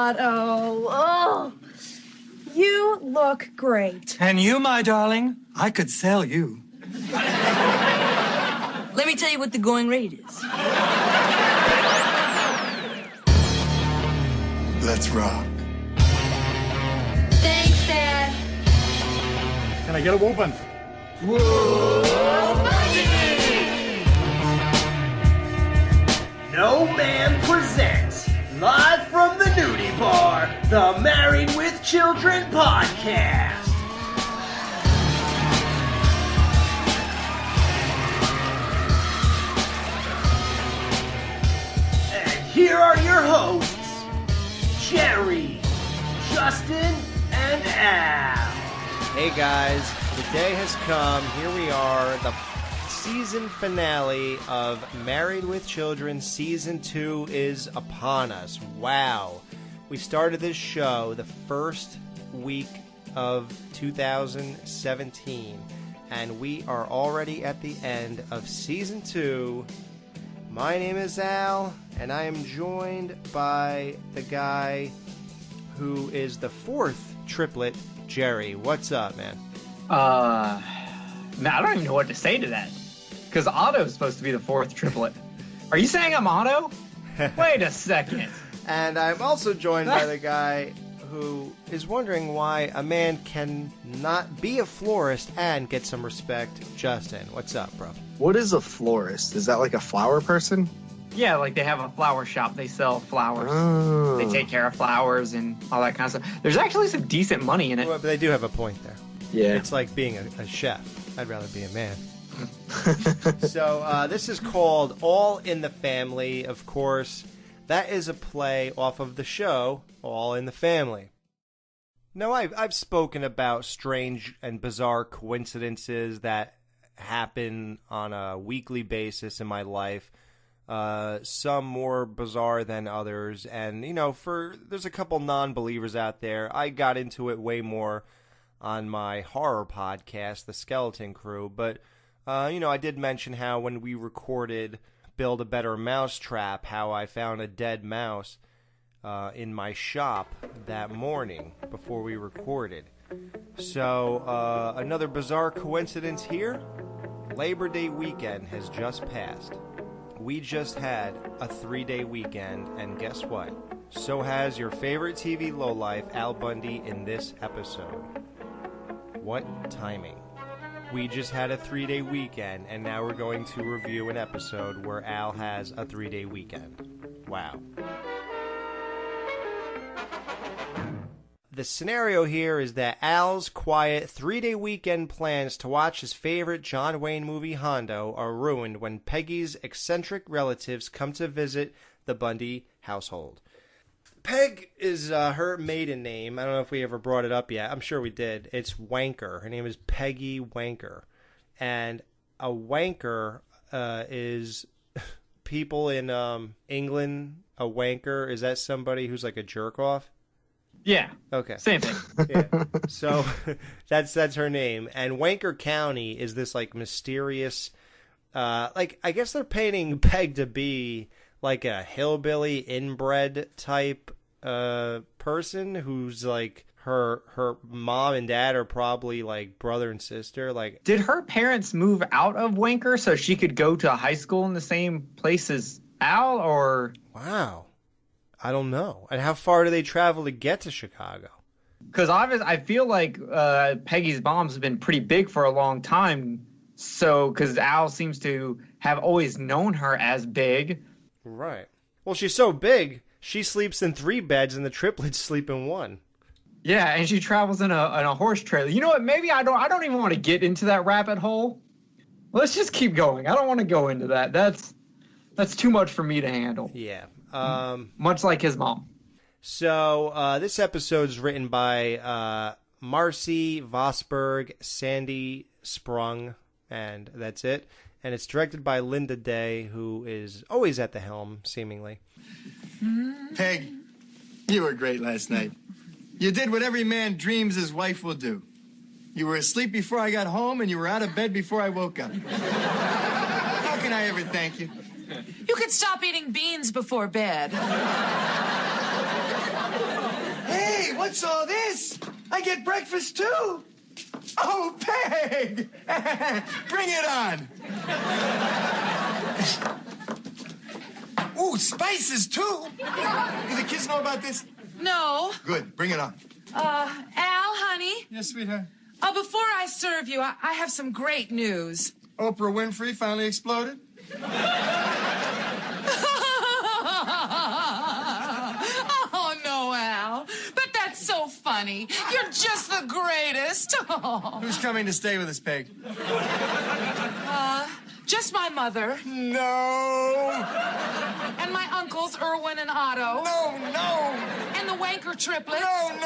Otto. Oh, you look great. And you, my darling, I could sell you. Let me tell you what the going rate is. Let's rock. Thanks, Dad. Can I get a whooping? Whoa, No Man presents, live from the nudie bar, the Married with Children podcast. And here are your hosts, Jerry, Justin, and Al. Hey guys, the day has come. Here we are, the season finale of Married with Children. Season 2 is upon us. Wow. We started this show the first week of 2017, and we are already at the end of Season 2. My name is Al, and I am joined by the guy who is the fourth triplet, Jerry. What's up, man? Man, I don't even know what to say to that. Because Otto's supposed to be the fourth triplet. Are you saying I'm Otto? Wait a second. And I'm also joined by the guy who is wondering why a man can not be a florist and get some respect. Justin, what's up, bro? What is a florist? Is that like a flower person? Yeah, like they have a flower shop. They sell flowers. Oh. They take care of flowers and all that kind of stuff. There's actually some decent money in it. Well, but they do have a point there. Yeah. It's like being a chef. I'd rather be a man. So this is called All in the Family. Of course, that is a play off of the show All in the Family. Now, I've spoken about strange and bizarre coincidences that happen on a weekly basis in my life. Some more bizarre than others. And, you know, there's a couple non-believers out there. I got into it way more on my horror podcast, The Skeleton Crew. But, you know, I did mention how when we recorded Build a Better Mousetrap, how I found a dead mouse in my shop that morning before we recorded. So, another bizarre coincidence here. Labor Day weekend has just passed. We just had a 3-day weekend, and guess what? So has your favorite TV lowlife, Al Bundy, in this episode. What timing. We just had a 3-day weekend, and now we're going to review an episode where Al has a 3-day weekend. Wow. The scenario here is that Al's quiet 3-day weekend plans to watch his favorite John Wayne movie Hondo are ruined when Peggy's eccentric relatives come to visit the Bundy household. Peg is her maiden name. I don't know if we ever brought it up yet. I'm sure we did. It's Wanker. Her name is Peggy Wanker. And a wanker is people in England. A wanker, is that somebody who's like a jerk-off? Yeah. Okay. Same thing. Yeah. So that's her name. And Wanker County is this like mysterious, like I guess they're painting Peg to be like a hillbilly inbred type person who's like her mom and dad are probably like brother and sister. Like, did her parents move out of Wanker so she could go to high school in the same place as Al, or? Wow. I don't know. And how far do they travel to get to Chicago? Because I feel like Peggy's mom's been pretty big for a long time. So, because Al seems to have always known her as big. Right. Well, she's so big, she sleeps in 3 beds and the triplets sleep in 1. Yeah, and she travels in a horse trailer. You know what? Maybe I don't even want to get into that rabbit hole. Let's just keep going. I don't want to go into that. That's too much for me to handle. Yeah. Much like his mom. So this episode is written by Marcy Vosberg, Sandy Sprung, and that's it. And it's directed by Linda Day, who is always at the helm, seemingly. Peg, you were great last night. You did what every man dreams his wife will do. You were asleep before I got home, and you were out of bed before I woke up. How can I ever thank you? You could stop eating beans before bed. Hey, what's all this? I get breakfast too. Oh, Peg! Bring it on. Ooh, spices too. Do the kids know about this? No. Good, bring it on. Al, honey. Yes, sweetheart. Before I serve you, I have some great news. Oprah Winfrey finally exploded? Oh, no, Al. But that's so funny. You're just the greatest. Who's coming to stay with us, Peg? Just my mother. No. And my uncles, Irwin and Otto. No. And the wanker triplets. No.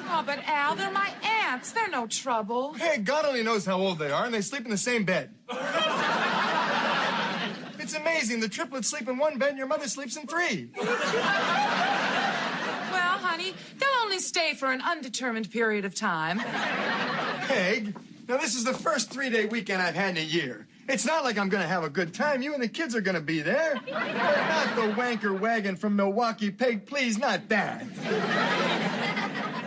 Oh, but Al, they're my aunts. They're no trouble. Peg, God only knows how old they are, and they sleep in the same bed. It's amazing. The triplets sleep in one bed, and your mother sleeps in 3. Well, honey, they'll only stay for an undetermined period of time. Peg, now this is the first 3-day weekend I've had in a year. It's not like I'm gonna have a good time. You and the kids are gonna be there. Not the wanker wagon from Milwaukee, Peg, please, not that.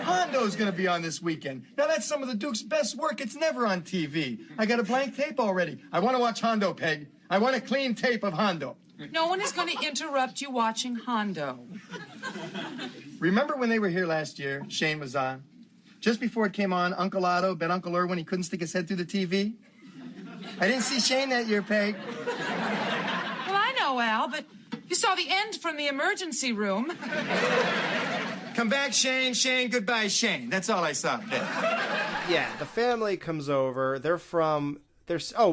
Hondo's gonna be on this weekend. Now that's some of the Duke's best work. It's never on TV. I got a blank tape already. I wanna watch Hondo, Peg. I want a clean tape of Hondo. No one is going to interrupt you watching Hondo. Remember when they were here last year? Shane was on. Just before it came on, Uncle Otto bet Uncle Irwin he couldn't stick his head through the TV. I didn't see Shane that year, Peg. Well, I know, Al, but you saw the end from the emergency room. Come back, Shane. Shane, goodbye, Shane. That's all I saw, Peg. Yeah, the family comes over. They're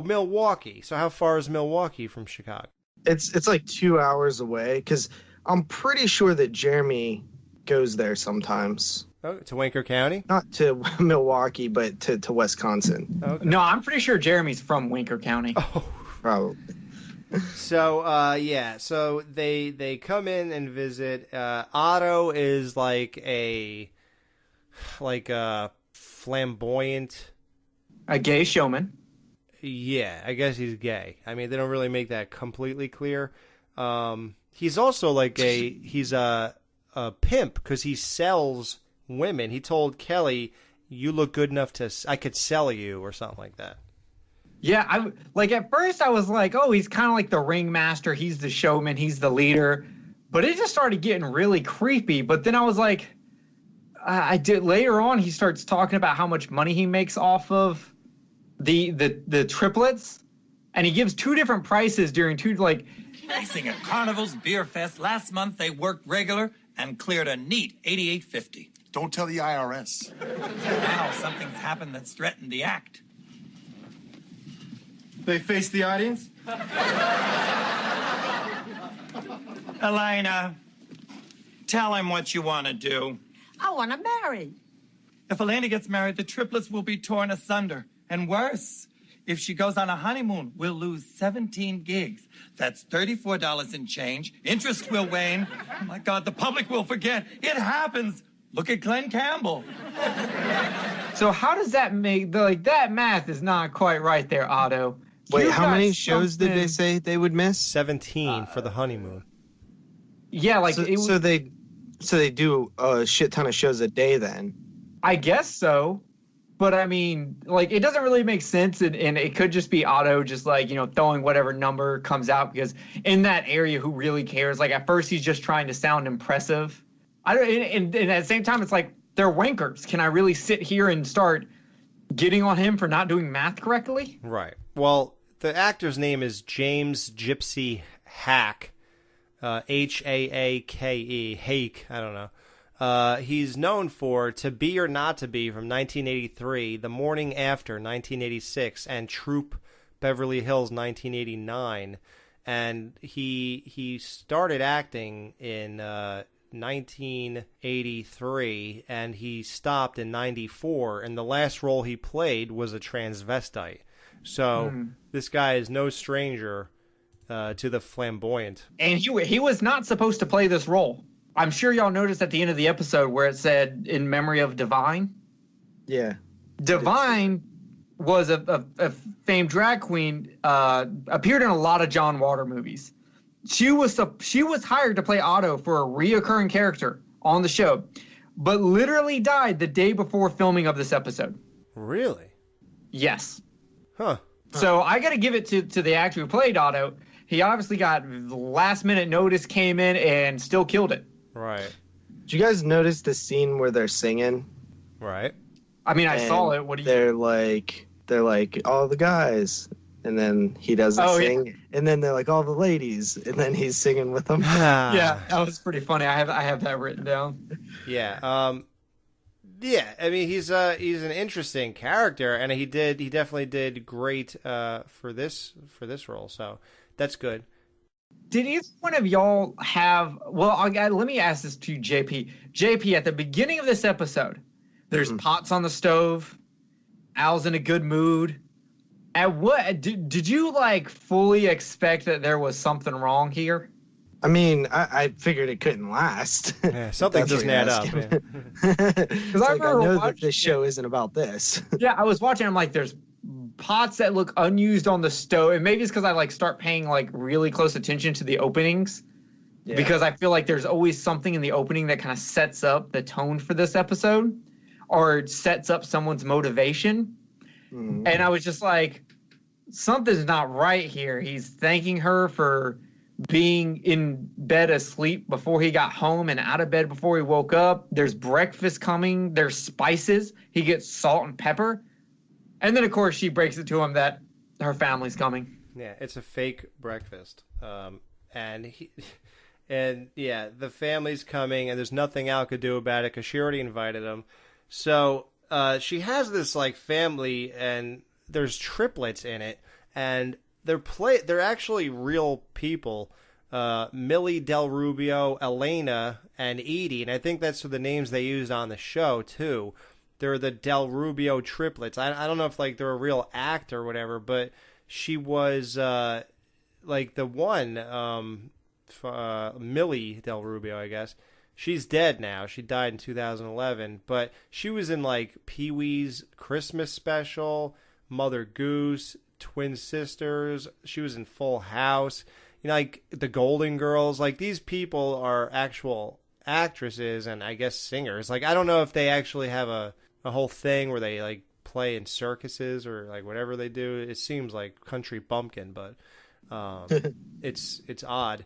Milwaukee. So how far is Milwaukee from Chicago? It's like 2 hours away, because I'm pretty sure that Jeremy goes there sometimes. Oh, to Wanker County? Not to Milwaukee, but to Wisconsin. Okay. No, I'm pretty sure Jeremy's from Winker County. Oh. Probably. So they come in and visit. Otto is like a flamboyant, A gay showman. Yeah, I guess he's gay. I mean, they don't really make that completely clear. He's also like he's a pimp because he sells women. He told Kelly, "You look good enough I could sell you," or something like that. Yeah, at first I was like, oh, he's kind of like the ringmaster. He's the showman. He's the leader. But it just started getting really creepy. But then I was like, later on, he starts talking about how much money he makes off of the triplets, and he gives 2 different prices during 2 Racing at carnivals, beer fest. Last month they worked regular and cleared a neat $88.50. Don't tell the IRS. Now something's happened that's threatened the act. They face the audience? Elena, tell him what you want to do. I want to marry. If Elena gets married, the triplets will be torn asunder. And worse, if she goes on a honeymoon, we'll lose 17 gigs. That's $34 and change. Interest will wane. Oh, my God, the public will forget. It happens. Look at Glenn Campbell. So how does that make... that math is not quite right there, Otto. Wait, how many shows did they say they would miss? 17 for the honeymoon. Yeah, so they do a shit ton of shows a day then. I guess so. But I mean, it doesn't really make sense, and it could just be Otto just throwing whatever number comes out, because in that area, who really cares? At first he's just trying to sound impressive. And at the same time, it's like, they're wankers. Can I really sit here and start getting on him for not doing math correctly? Right. Well, the actor's name is James Gypsy Haake, Haake, Hake, I don't know. He's known for To Be or Not to Be from 1983, The Morning After 1986, and Troop Beverly Hills 1989. And he started acting in 1983, and he stopped in 94, and the last role he played was a transvestite. So this guy is no stranger to the flamboyant. And he was not supposed to play this role. I'm sure y'all noticed at the end of the episode where it said, in memory of Divine. Yeah. Divine was a famed drag queen, appeared in a lot of John Water movies. She was hired to play Otto for a reoccurring character on the show, but literally died the day before filming of this episode. Really? Yes. Huh. So I got to give it to the actor who played Otto. He obviously got last minute notice, came in, and still killed it. Right. Did you guys notice the scene where they're singing? Right. I mean, I saw it. What do you? They're like all the guys, and then he doesn't sing, and then they're like all the ladies, and then he's singing with them. Yeah, that was pretty funny. I have that written down. Yeah. Yeah. I mean, he's an interesting character, and he definitely did great for this role. So that's good. Did either one of y'all have? Well, let me ask this to JP. JP, at the beginning of this episode, there's pots on the stove. Al's in a good mood. At what did you like fully expect that there was something wrong here? I mean, I figured it couldn't last. Yeah, something doesn't add up. Because I know that this show isn't about this. Yeah, I was watching. I'm like, there's pots that look unused on the stove, and maybe it's because I like start paying like really close attention to the openings, because I feel like there's always something in the opening that kind of sets up the tone for this episode, or sets up someone's motivation. And I was just like, something's not right here. He's thanking her for being in bed asleep before he got home and out of bed before he woke up. There's breakfast coming. There's spices. He gets salt and pepper. And then, of course, she breaks it to him that her family's coming. Yeah, it's a fake breakfast. And the family's coming, and there's nothing Al could do about it because she already invited him. So she has this like family, and there's triplets in it, and they're actually real people. Millie Del Rubio, Elena, and Edie, and I think that's the names they used on the show too. They're the Del Rubio triplets. I don't know if like they're a real act or whatever, but she was like the one Millie Del Rubio, I guess. She's dead now. She died in 2011, but she was in like Pee-wee's Christmas special, Mother Goose, Twin Sisters. She was in Full House. You know, like the Golden Girls. Like these people are actual actresses and I guess singers. Like I don't know if they actually have a whole thing where they like play in circuses or like whatever they do. It seems like country bumpkin, but it's odd.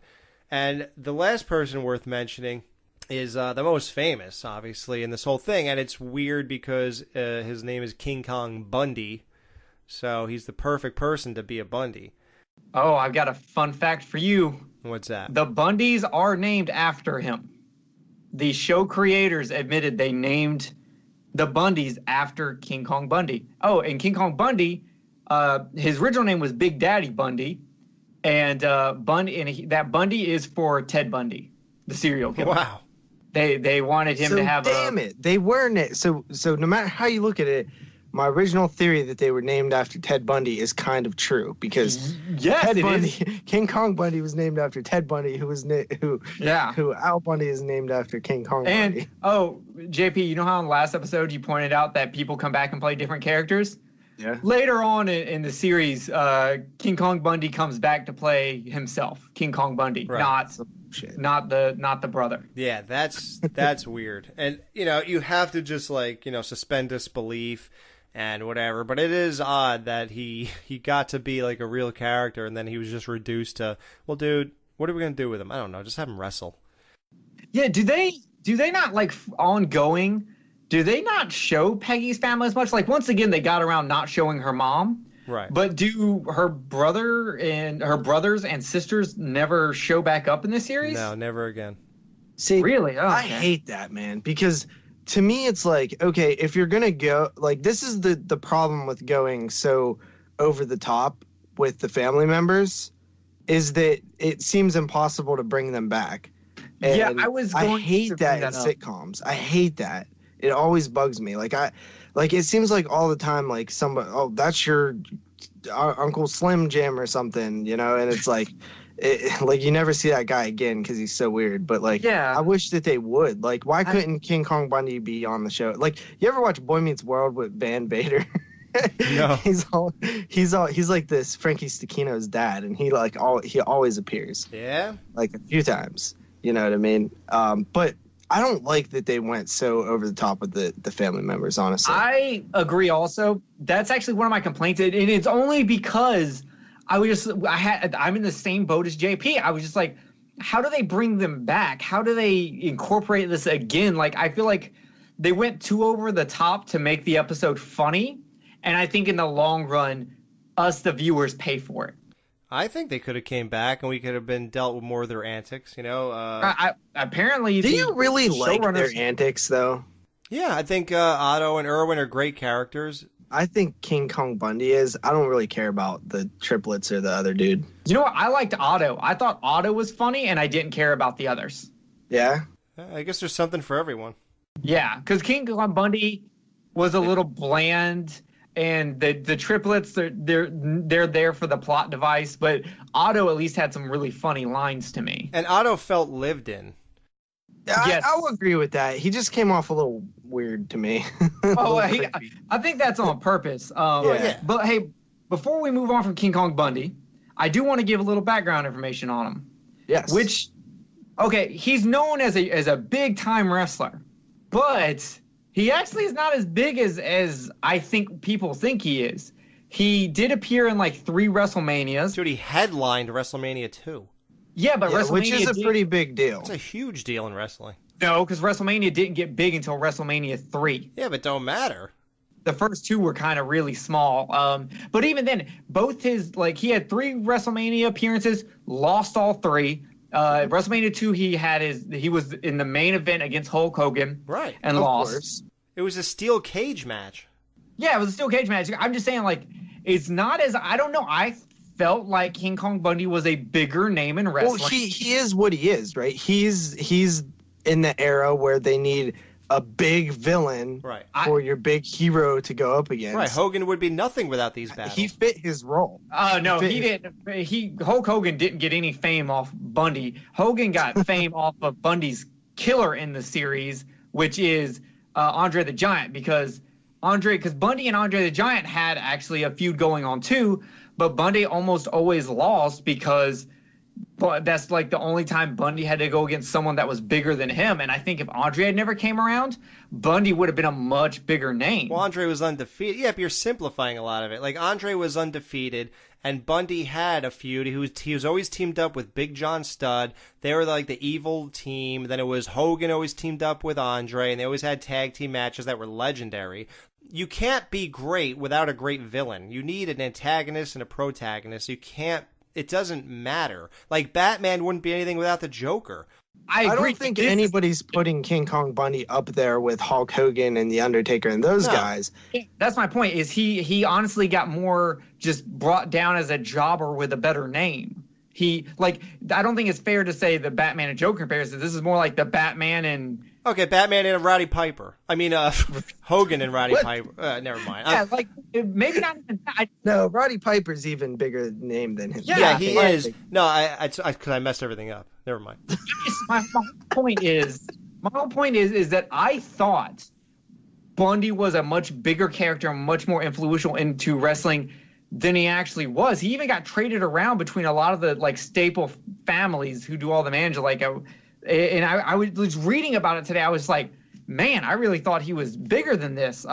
And the last person worth mentioning is the most famous, obviously, in this whole thing. And it's weird because his name is King Kong Bundy. So he's the perfect person to be a Bundy. Oh, I've got a fun fact for you. What's that? The Bundys are named after him. The show creators admitted they named the Bundys after King Kong Bundy. Oh, and King Kong Bundy, his original name was Big Daddy Bundy. And that Bundy is for Ted Bundy, the serial killer. Wow. They wanted him to have they weren't. So no matter how you look at it, my original theory that they were named after Ted Bundy is kind of true because King Kong Bundy was named after Ted Bundy, who Al Bundy is named after King Kong Bundy. Oh, JP, you know how in the last episode you pointed out that people come back and play different characters? Yeah. Later on in the series, King Kong Bundy comes back to play himself, King Kong Bundy, right. not the brother. Yeah, that's weird. And you have to just like suspend disbelief and whatever. But it is odd that he got to be like a real character, and then he was just reduced to, well, dude, what are we gonna do with him? I don't know. Just have him wrestle. Yeah. Do they not like ongoing? Do they not show Peggy's family as much? Like, once again, they got around not showing her mom. Right. But do her brother and her brothers and sisters never show back up in this series? No, never again. See, really? Oh, I hate that, man, because to me it's like, okay, if you're going to go, like, this is the problem with going so over the top with the family members, is that it seems impossible to bring them back. And yeah, I hate that in sitcoms. I hate that. It always bugs me. Like it seems like all the time, like somebody, oh, that's your Uncle Slim Jim or something, and it's like, like you never see that guy again because he's so weird. But like, yeah, I wish that they would. Like, why couldn't King Kong Bundy be on the show? Like, you ever watch Boy Meets World with Van Vader? No. he's like this Frankie Stechino's dad, and he always appears. Yeah, like a few times. You know what I mean? But I don't like that they went so over the top with the family members, honestly. I agree also. That's actually one of my complaints. And it's only because I'm in the same boat as JP. I was just like, how do they bring them back? How do they incorporate this again? Like, I feel like they went too over the top to make the episode funny. And I think in the long run, us, the viewers, pay for it. I think they could have came back and we could have been dealt with more of their antics, you know. Apparently, do you really like their antics, though? Yeah, I think Otto and Irwin are great characters. I think King Kong Bundy is. I don't really care about the triplets or the other dude. You know what? I liked Otto. I thought Otto was funny, and I didn't care about the others. Yeah? I guess there's something for everyone. Yeah, because King Kong Bundy was a little bland. And the triplets, they're there for the plot device, but Otto at least had some really funny lines to me. And Otto felt lived in. Yes. I will agree with that. He just came off a little weird to me. I think that's on purpose. Yeah. But hey, before we move on from King Kong Bundy, I do want to give a little background information on him. Yes. He's known as a big time wrestler, but he actually is not as big as I think people think he is. He did appear in like 3 WrestleManias. Dude, he headlined WrestleMania 2. Yeah, but WrestleMania, which is a pretty big deal. It's a huge deal in wrestling. No, because WrestleMania didn't get big until WrestleMania 3. Yeah, but don't matter. The first 2 were kind of really small. But even then, both he had 3 WrestleMania appearances, lost all 3. WrestleMania 2, he was in the main event against Hulk Hogan, right, and lost. Course. It was a steel cage match. Yeah, it was a steel cage match. I'm just saying, like, it's not as I don't know. I felt like King Kong Bundy was a bigger name in wrestling. Well, he is what he is, right? He's in the era where they need a big villain for your big hero to go up against. Right, Hogan would be nothing without these battles. He fit his role. No, he didn't. Hulk Hogan didn't get any fame off Bundy. Hogan got fame off of Bundy's killer in the series, which is Andre the Giant, because Bundy and Andre the Giant had actually a feud going on too, but Bundy almost always lost because that's like the only time Bundy had to go against someone that was bigger than him. And I think if Andre had never came around, Bundy would have been a much bigger name. Well, Andre was undefeated. Yeah, but you're simplifying a lot of it. Like, Andre was undefeated, and Bundy had a feud. He was always teamed up with Big John Studd. They were like the evil team. Then it was Hogan always teamed up with Andre, and they always had tag team matches that were legendary. You can't be great without a great villain. You need an antagonist and a protagonist. It doesn't matter. Like, Batman wouldn't be anything without the Joker. I don't think anybody's putting King Kong Bundy up there with Hulk Hogan and The Undertaker and those guys. That's my point, is he honestly got more just brought down as a jobber with a better name. I don't think it's fair to say the Batman and Joker comparison. This is more like the Batman and... Okay, Batman and Roddy Piper. I mean, Hogan and Roddy Piper. Never mind. Yeah, maybe not even that. No, Roddy Piper's even bigger name than him. Yeah, he is. No, because I messed everything up. Never mind. My whole point is that I thought Bundy was a much bigger character and much more influential into wrestling than he actually was. He even got traded around between a lot of the staple families who do all the manager. And I was reading about it today. I was like, man, I really thought he was bigger than this.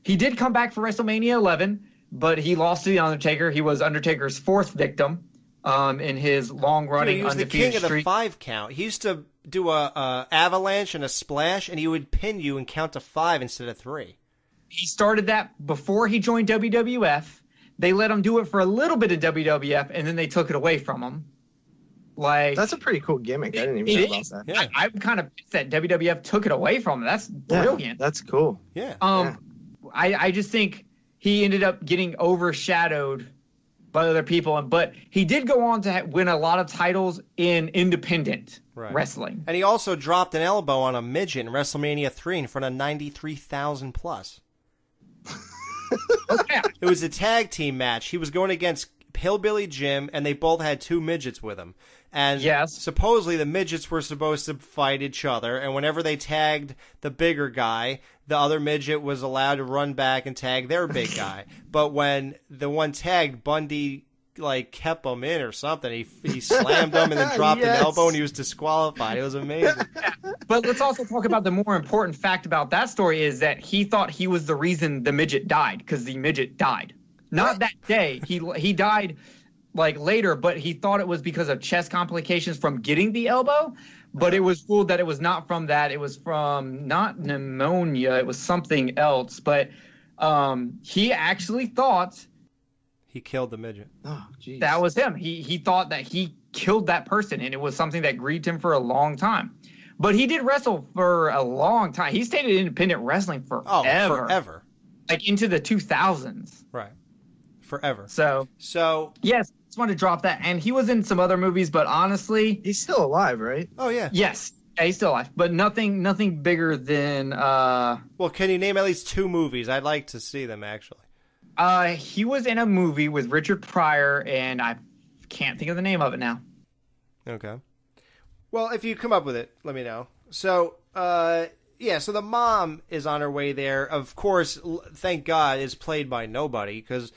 He did come back for WrestleMania 11, but he lost to The Undertaker. He was Undertaker's 4th victim in his long-running undefeated streak. He was the king of the 5 count. He used to do a avalanche and a splash, and he would pin you and count to 5 instead of 3. He started that before he joined WWF. They let him do it for a little bit of WWF, and then they took it away from him. That's a pretty cool gimmick. I didn't even know about that. Yeah. I'm kind of pissed that WWF took it away from him. That's brilliant. Yeah, that's cool. Yeah. I just think he ended up getting overshadowed by other people, but he did go on to win a lot of titles in independent wrestling. And he also dropped an elbow on a midget in WrestleMania 3 in front of 93,000 plus. Okay. It was a tag team match. He was going against Hillbilly Jim, and they both had 2 midgets with him. And supposedly the midgets were supposed to fight each other, and whenever they tagged the bigger guy, the other midget was allowed to run back and tag their big guy. But when the one tagged, Bundy kept him in or something. He slammed him and then dropped an elbow, and he was disqualified. It was amazing. But let's also talk about the more important fact about that story is that he thought he was the reason the midget died, because the midget died. Not that day. He died like later, but he thought it was because of chest complications from getting the elbow. But it was ruled that it was not from that. It was from not pneumonia. It was something else. But he actually thought he killed the midget. Oh, geez. That was him. He thought that he killed that person, and it was something that grieved him for a long time. But he did wrestle for a long time. He stayed in independent wrestling forever. Oh, forever. Like into the 2000s. Right. Forever. So yes, I just wanted to drop that. And he was in some other movies, but honestly, he's still alive, right? Oh yeah. Yes. Yeah, he's still alive. But nothing bigger than Well, can you name at least 2 movies? I'd like to see them actually. He was in a movie with Richard Pryor, and I can't think of the name of it now. Okay. Well, if you come up with it, let me know. So, so the mom is on her way there. Of course, thank God, is played by nobody, because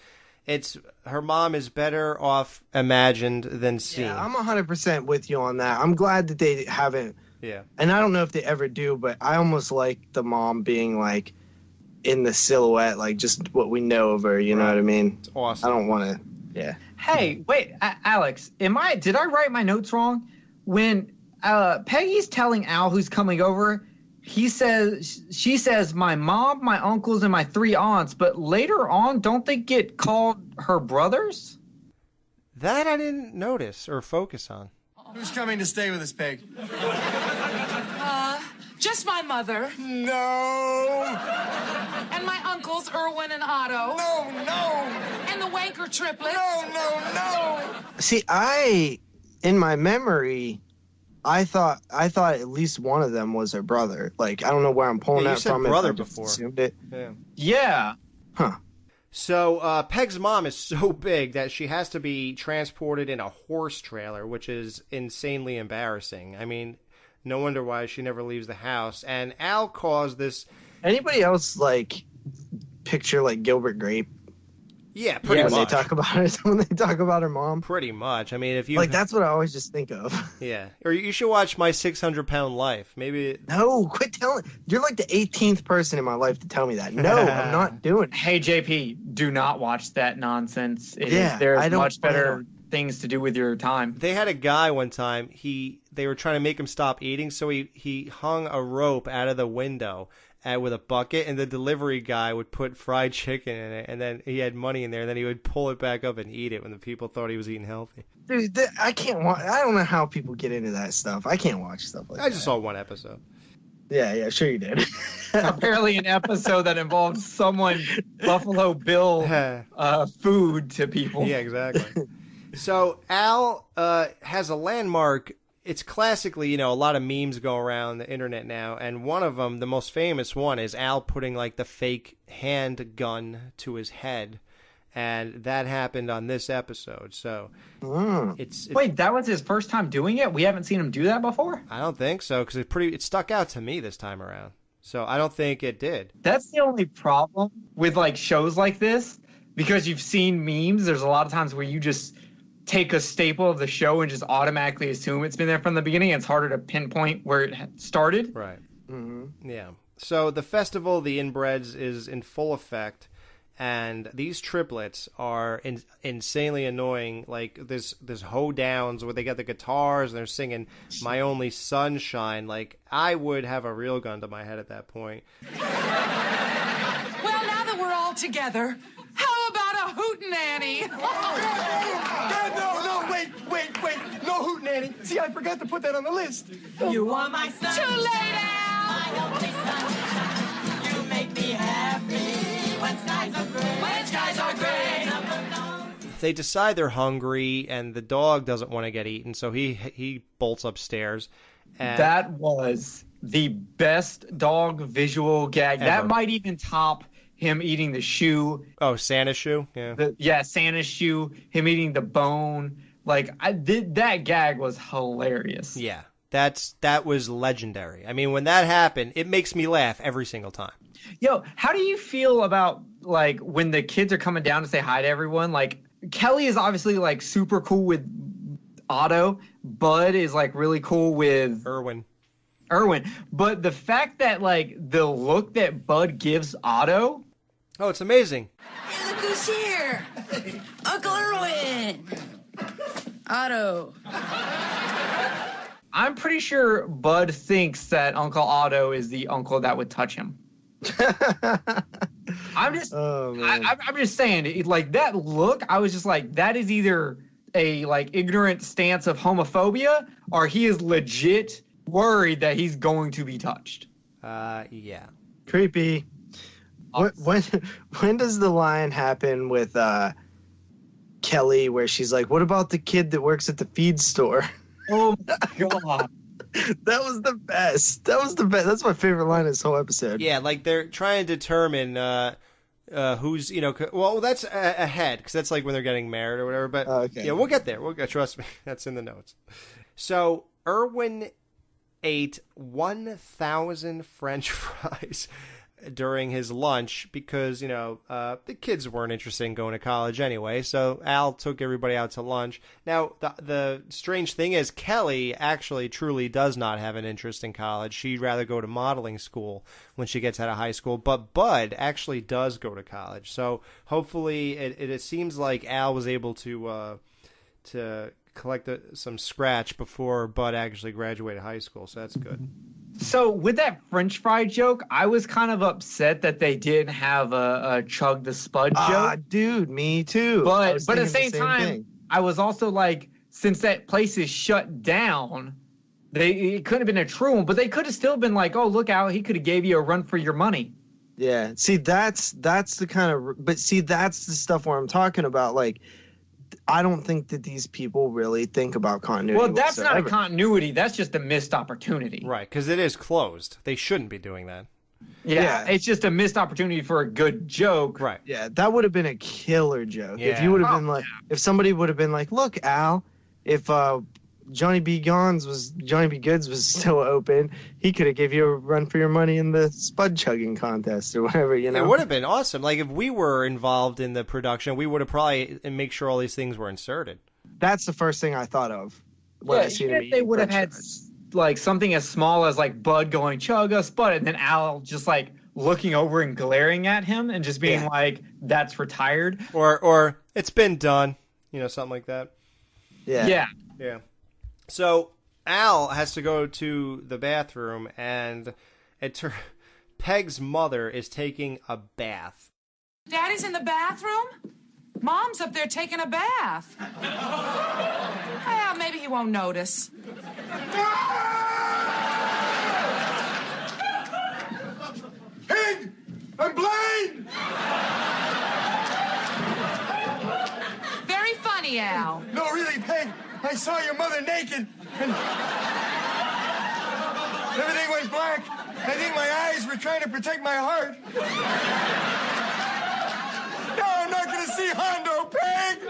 her mom is better off imagined than seen. Yeah, I'm 100% with you on that. I'm glad that they haven't. Yeah. And I don't know if they ever do, but I almost like the mom being like in the silhouette, like just what we know of her. You know what I mean? It's awesome. I don't want to. Yeah. Hey, wait, Alex, did I write my notes wrong? When Peggy's telling Al who's coming over, she says, my mom, my uncles, and my 3 aunts, but later on, don't they get called her brothers? That I didn't notice or focus on. Who's coming to stay with us, Peg? Just my mother. No! And my uncles, Irwin and Otto. No! And the Wanker triplets. No! See, in my memory, I thought at least one of them was her brother. Like, I don't know where I'm pulling that from. You said brother before. Assumed it. Yeah. Huh. So Peg's mom is so big that she has to be transported in a horse trailer, which is insanely embarrassing. I mean, no wonder why she never leaves the house. And Al caused this. Anybody else like picture like Gilbert Grape? Yeah, pretty much. When they talk about her mom. Pretty much. I mean, if you like, that's what I always just think of. Yeah, or you should watch My 600-Pound Life. Maybe. No, quit telling. You're like the 18th person in my life to tell me that. No, I'm not doing it. Hey, JP, do not watch that nonsense. There's much better things to do with your time. They had a guy one time. They were trying to make him stop eating, so he hung a rope out of the window with a bucket, and the delivery guy would put fried chicken in it, and then he had money in there, and then he would pull it back up and eat it when the people thought he was eating healthy. Dude, I can't watch. I don't know how people get into that stuff. I can't watch stuff like that. I just saw one episode. Yeah, sure you did. Apparently an episode that involves someone Buffalo Bill food to people. Yeah, exactly. So Al has a landmark. It's classically, a lot of memes go around the internet now, and one of them, the most famous one, is Al putting like the fake handgun to his head, and that happened on this episode. So Wait, that was his first time doing it? We haven't seen him do that before? I don't think so, because it stuck out to me this time around. So I don't think it did. That's the only problem with like shows like this, because you've seen memes. There's a lot of times where you just take a staple of the show and just automatically assume it's been there from the beginning. It's harder to pinpoint where it started. Right. Mm-hmm. Yeah. So the festival, the Inbreds, is in full effect, and these triplets are insanely annoying. Like there's hoedowns where they got the guitars and they're singing "My Only Sunshine." Like I would have a real gun to my head at that point. Well, now that we're all together, how about a hootenanny? No, wait. No hootenanny. See, I forgot to put that on the list. You are my son. Too late, Al. My only sunshine. You make me happy when skies are gray. When skies are gray. They decide they're hungry, and the dog doesn't want to get eaten, so he bolts upstairs. And that was the best dog visual gag. Ever. That might even top him eating the shoe. Oh, Santa's shoe? Yeah. Santa's shoe. Him eating the bone. Like, that gag was hilarious. Yeah, that was legendary. I mean, when that happened, it makes me laugh every single time. Yo, how do you feel about, like, when the kids are coming down to say hi to everyone? Like, Kelly is obviously, like, super cool with Otto. Bud is, like, really cool with Irwin. Irwin. But the fact that, like, the look that Bud gives Otto. Oh, it's amazing. Hey, look who's here. Uncle Irwin. Otto. I'm pretty sure Bud thinks that Uncle Otto is the uncle that would touch him. I'm just saying, like, that look, I was just like, that is either a, like, ignorant stance of homophobia, or he is legit worried that he's going to be touched. Yeah. Creepy. When does the line happen with Kelly where she's like, what about the kid that works at the feed store? Oh my God. That was the best. That's my favorite line of this whole episode. Yeah, like they're trying to determine who's, well, that's ahead, because that's like when they're getting married or whatever. But okay. Yeah, we'll get there. Trust me, that's in the notes. So Irwin ate 1,000 French fries during his lunch because, the kids weren't interested in going to college anyway. So Al took everybody out to lunch. Now, the strange thing is Kelly actually truly does not have an interest in college. She'd rather go to modeling school when she gets out of high school. But Bud actually does go to college. So hopefully it seems like Al was able to collect some scratch before Bud actually graduated high school. So that's good. So with that French fry joke, I was kind of upset that they didn't have a chug the spud joke. Dude, me too. But at the same time, I was also like, since that place is shut down, it couldn't have been a true one, but they could have still been like, oh, look out, he could have gave you a run for your money. Yeah. See, that's the kind of, but see, that's the stuff where I'm talking about. Like, I don't think that these people really think about continuity. Well, that's whatsoever. not a continuity. That's just a missed opportunity. Right, because it is closed. They shouldn't be doing that. Yeah, it's just a missed opportunity for a good joke. Right. Yeah, that would have been a killer joke. Yeah. If you would have been like, if somebody would have been like, look, Al, if Johnny B. Goods was still open, he could have gave you a run for your money in the spud chugging contest or whatever, It would have been awesome. Like, if we were involved in the production, we would have probably make sure all these things were inserted. That's the first thing I thought of. If they would have had like something as small as like Bud going chug a spud, and then Al just like looking over and glaring at him and just being like, "That's retired," or "It's been done," something like that. Yeah. So Al has to go to the bathroom, and Peg's mother is taking a bath. Daddy's in the bathroom? Mom's up there taking a bath. Well, maybe he won't notice. Peg! I'm blind! Very funny, Al. No, really, Peg. I saw your mother naked, and everything went black. I think my eyes were trying to protect my heart. No, I'm not going to see Hondo, Peg!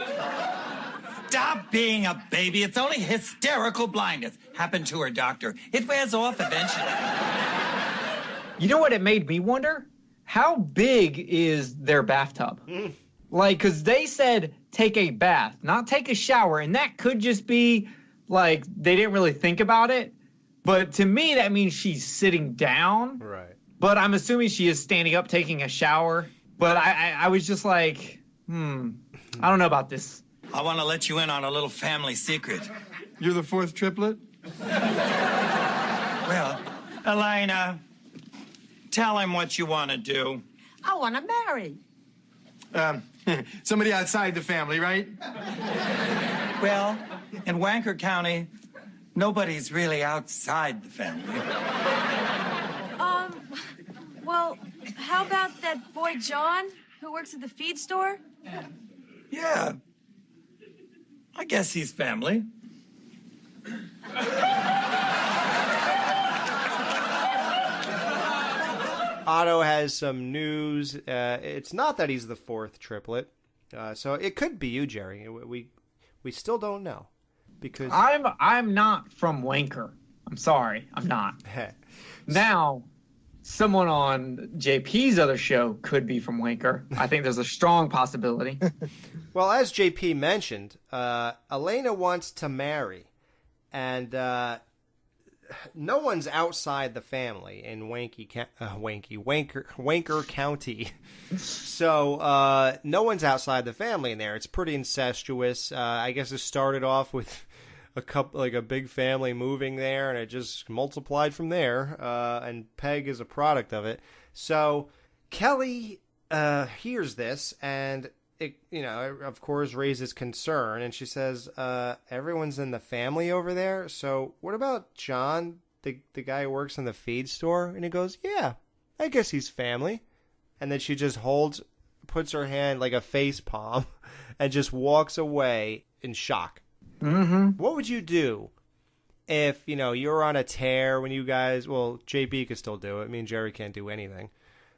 Stop being a baby. It's only hysterical blindness. Happened to her, doctor. It wears off eventually. You know what it made me wonder? How big is their bathtub? Like, because they said take a bath, not take a shower. And that could just be, like, they didn't really think about it. But to me, that means she's sitting down. Right. But I'm assuming she is standing up taking a shower. But I was just like, I don't know about this. I want to let you in on a little family secret. You're the fourth triplet? Well, Elena, tell him what you want to do. I want to marry. Somebody outside the family, right? Well, in Wanker County, nobody's really outside the family. Well, how about that boy John who works at the feed store? Yeah. I guess he's family. Otto has some news. It's not that he's the fourth triplet, so it could be you, Jerry. We still don't know because I'm not from Wanker. I'm sorry, I'm not. Now, someone on JP's other show could be from Wanker. I think there's a strong possibility. Well, as JP mentioned, Elena wants to marry, and no one's outside the family in Wanker County. So no one's outside the family in there. It's pretty incestuous. I guess it started off with a big family moving there, and it just multiplied from there. And Peg is a product of it. So Kelly hears this, and it, of course, raises concern. And she says, "Everyone's in the family over there. So what about John, the guy who works in the feed store?" And he goes, "Yeah, I guess he's family." And then she just puts her hand like a face palm, and just walks away in shock. Mm-hmm. What would you do if, you were on a tear when you guys, well, JB could still do it. Me and Jerry can't do anything.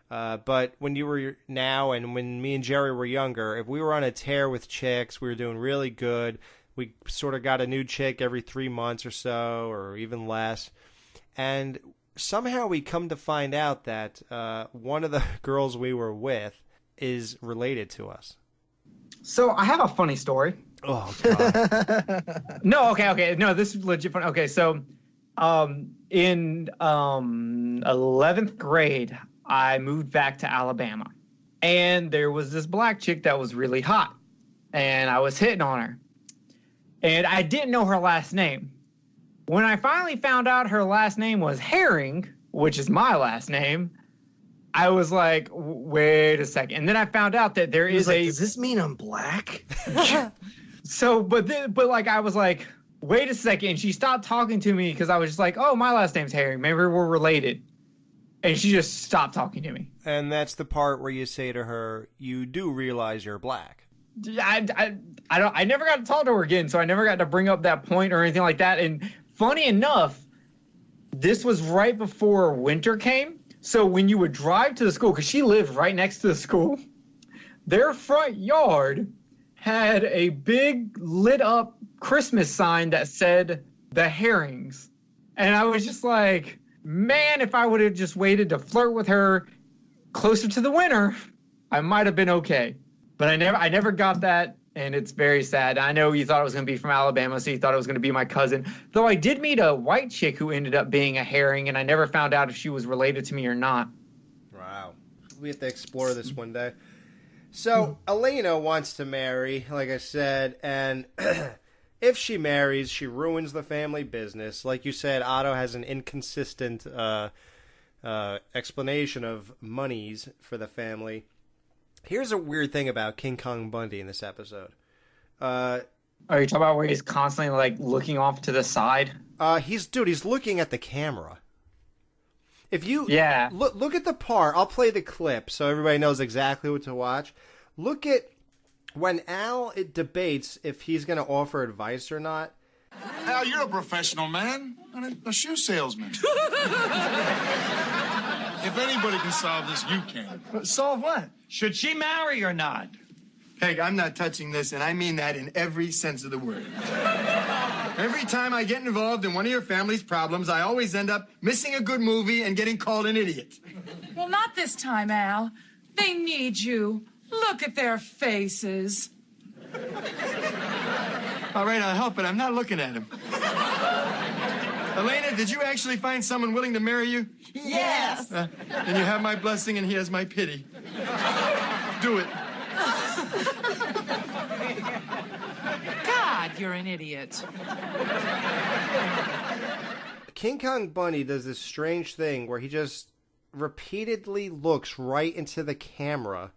But when you were now and when me and Jerry were younger, if we were on a tear with chicks, we were doing really good. We sort of got a new chick every 3 months or so, or even less. And somehow we come to find out that one of the girls we were with is related to us. So I have a funny story. Oh, God. No, okay. No, this is legit funny. Okay, so in 11th grade, I moved back to Alabama. And there was this black chick that was really hot. And I was hitting on her. And I didn't know her last name. When I finally found out her last name was Herring, which is my last name, I was like, wait a second. And then I found out that there is does this mean I'm black? So, but I was like, wait a second. And she stopped talking to me because I was just like, oh, my last name's Herring. Maybe we're related. And she just stopped talking to me. And that's the part where you say to her, you do realize you're black. I never got to talk to her again, so I never got to bring up that point or anything like that. And funny enough, this was right before winter came. So when you would drive to the school, because she lived right next to the school, their front yard had a big lit up Christmas sign that said the Herrings. And I was just like, man, if I would have just waited to flirt with her closer to the winter, I might have been okay. But I never got that, and it's very sad. I know you thought it was going to be from Alabama, so you thought it was going to be my cousin. Though I did meet a white chick who ended up being a Herring, and I never found out if she was related to me or not. Wow. We have to explore this one day. So, Elena wants to marry, like I said, and if she marries, she ruins the family business. Like you said, Otto has an inconsistent explanation of monies for the family. Here's a weird thing about King Kong Bundy in this episode. Are you talking about where he's constantly like looking off to the side? He's looking at the camera. If you yeah. look at the part, I'll play the clip so everybody knows exactly what to watch. Look at when Al debates if he's going to offer advice or not. Al, you're a professional man, a shoe salesman. If anybody can solve this, you can. Solve what? Should she marry or not? Peg, I'm not touching this, and I mean that in every sense of the word. Every time I get involved in one of your family's problems, I always end up missing a good movie and getting called an idiot. Well, not this time, Al. They need you. Look at their faces. All right, I'll help it. I'm not looking at him. Elena, did you actually find someone willing to marry you? Yes. And you have my blessing and he has my pity. Do it. God, you're an idiot. King Kong Bundy does this strange thing where he just repeatedly looks right into the camera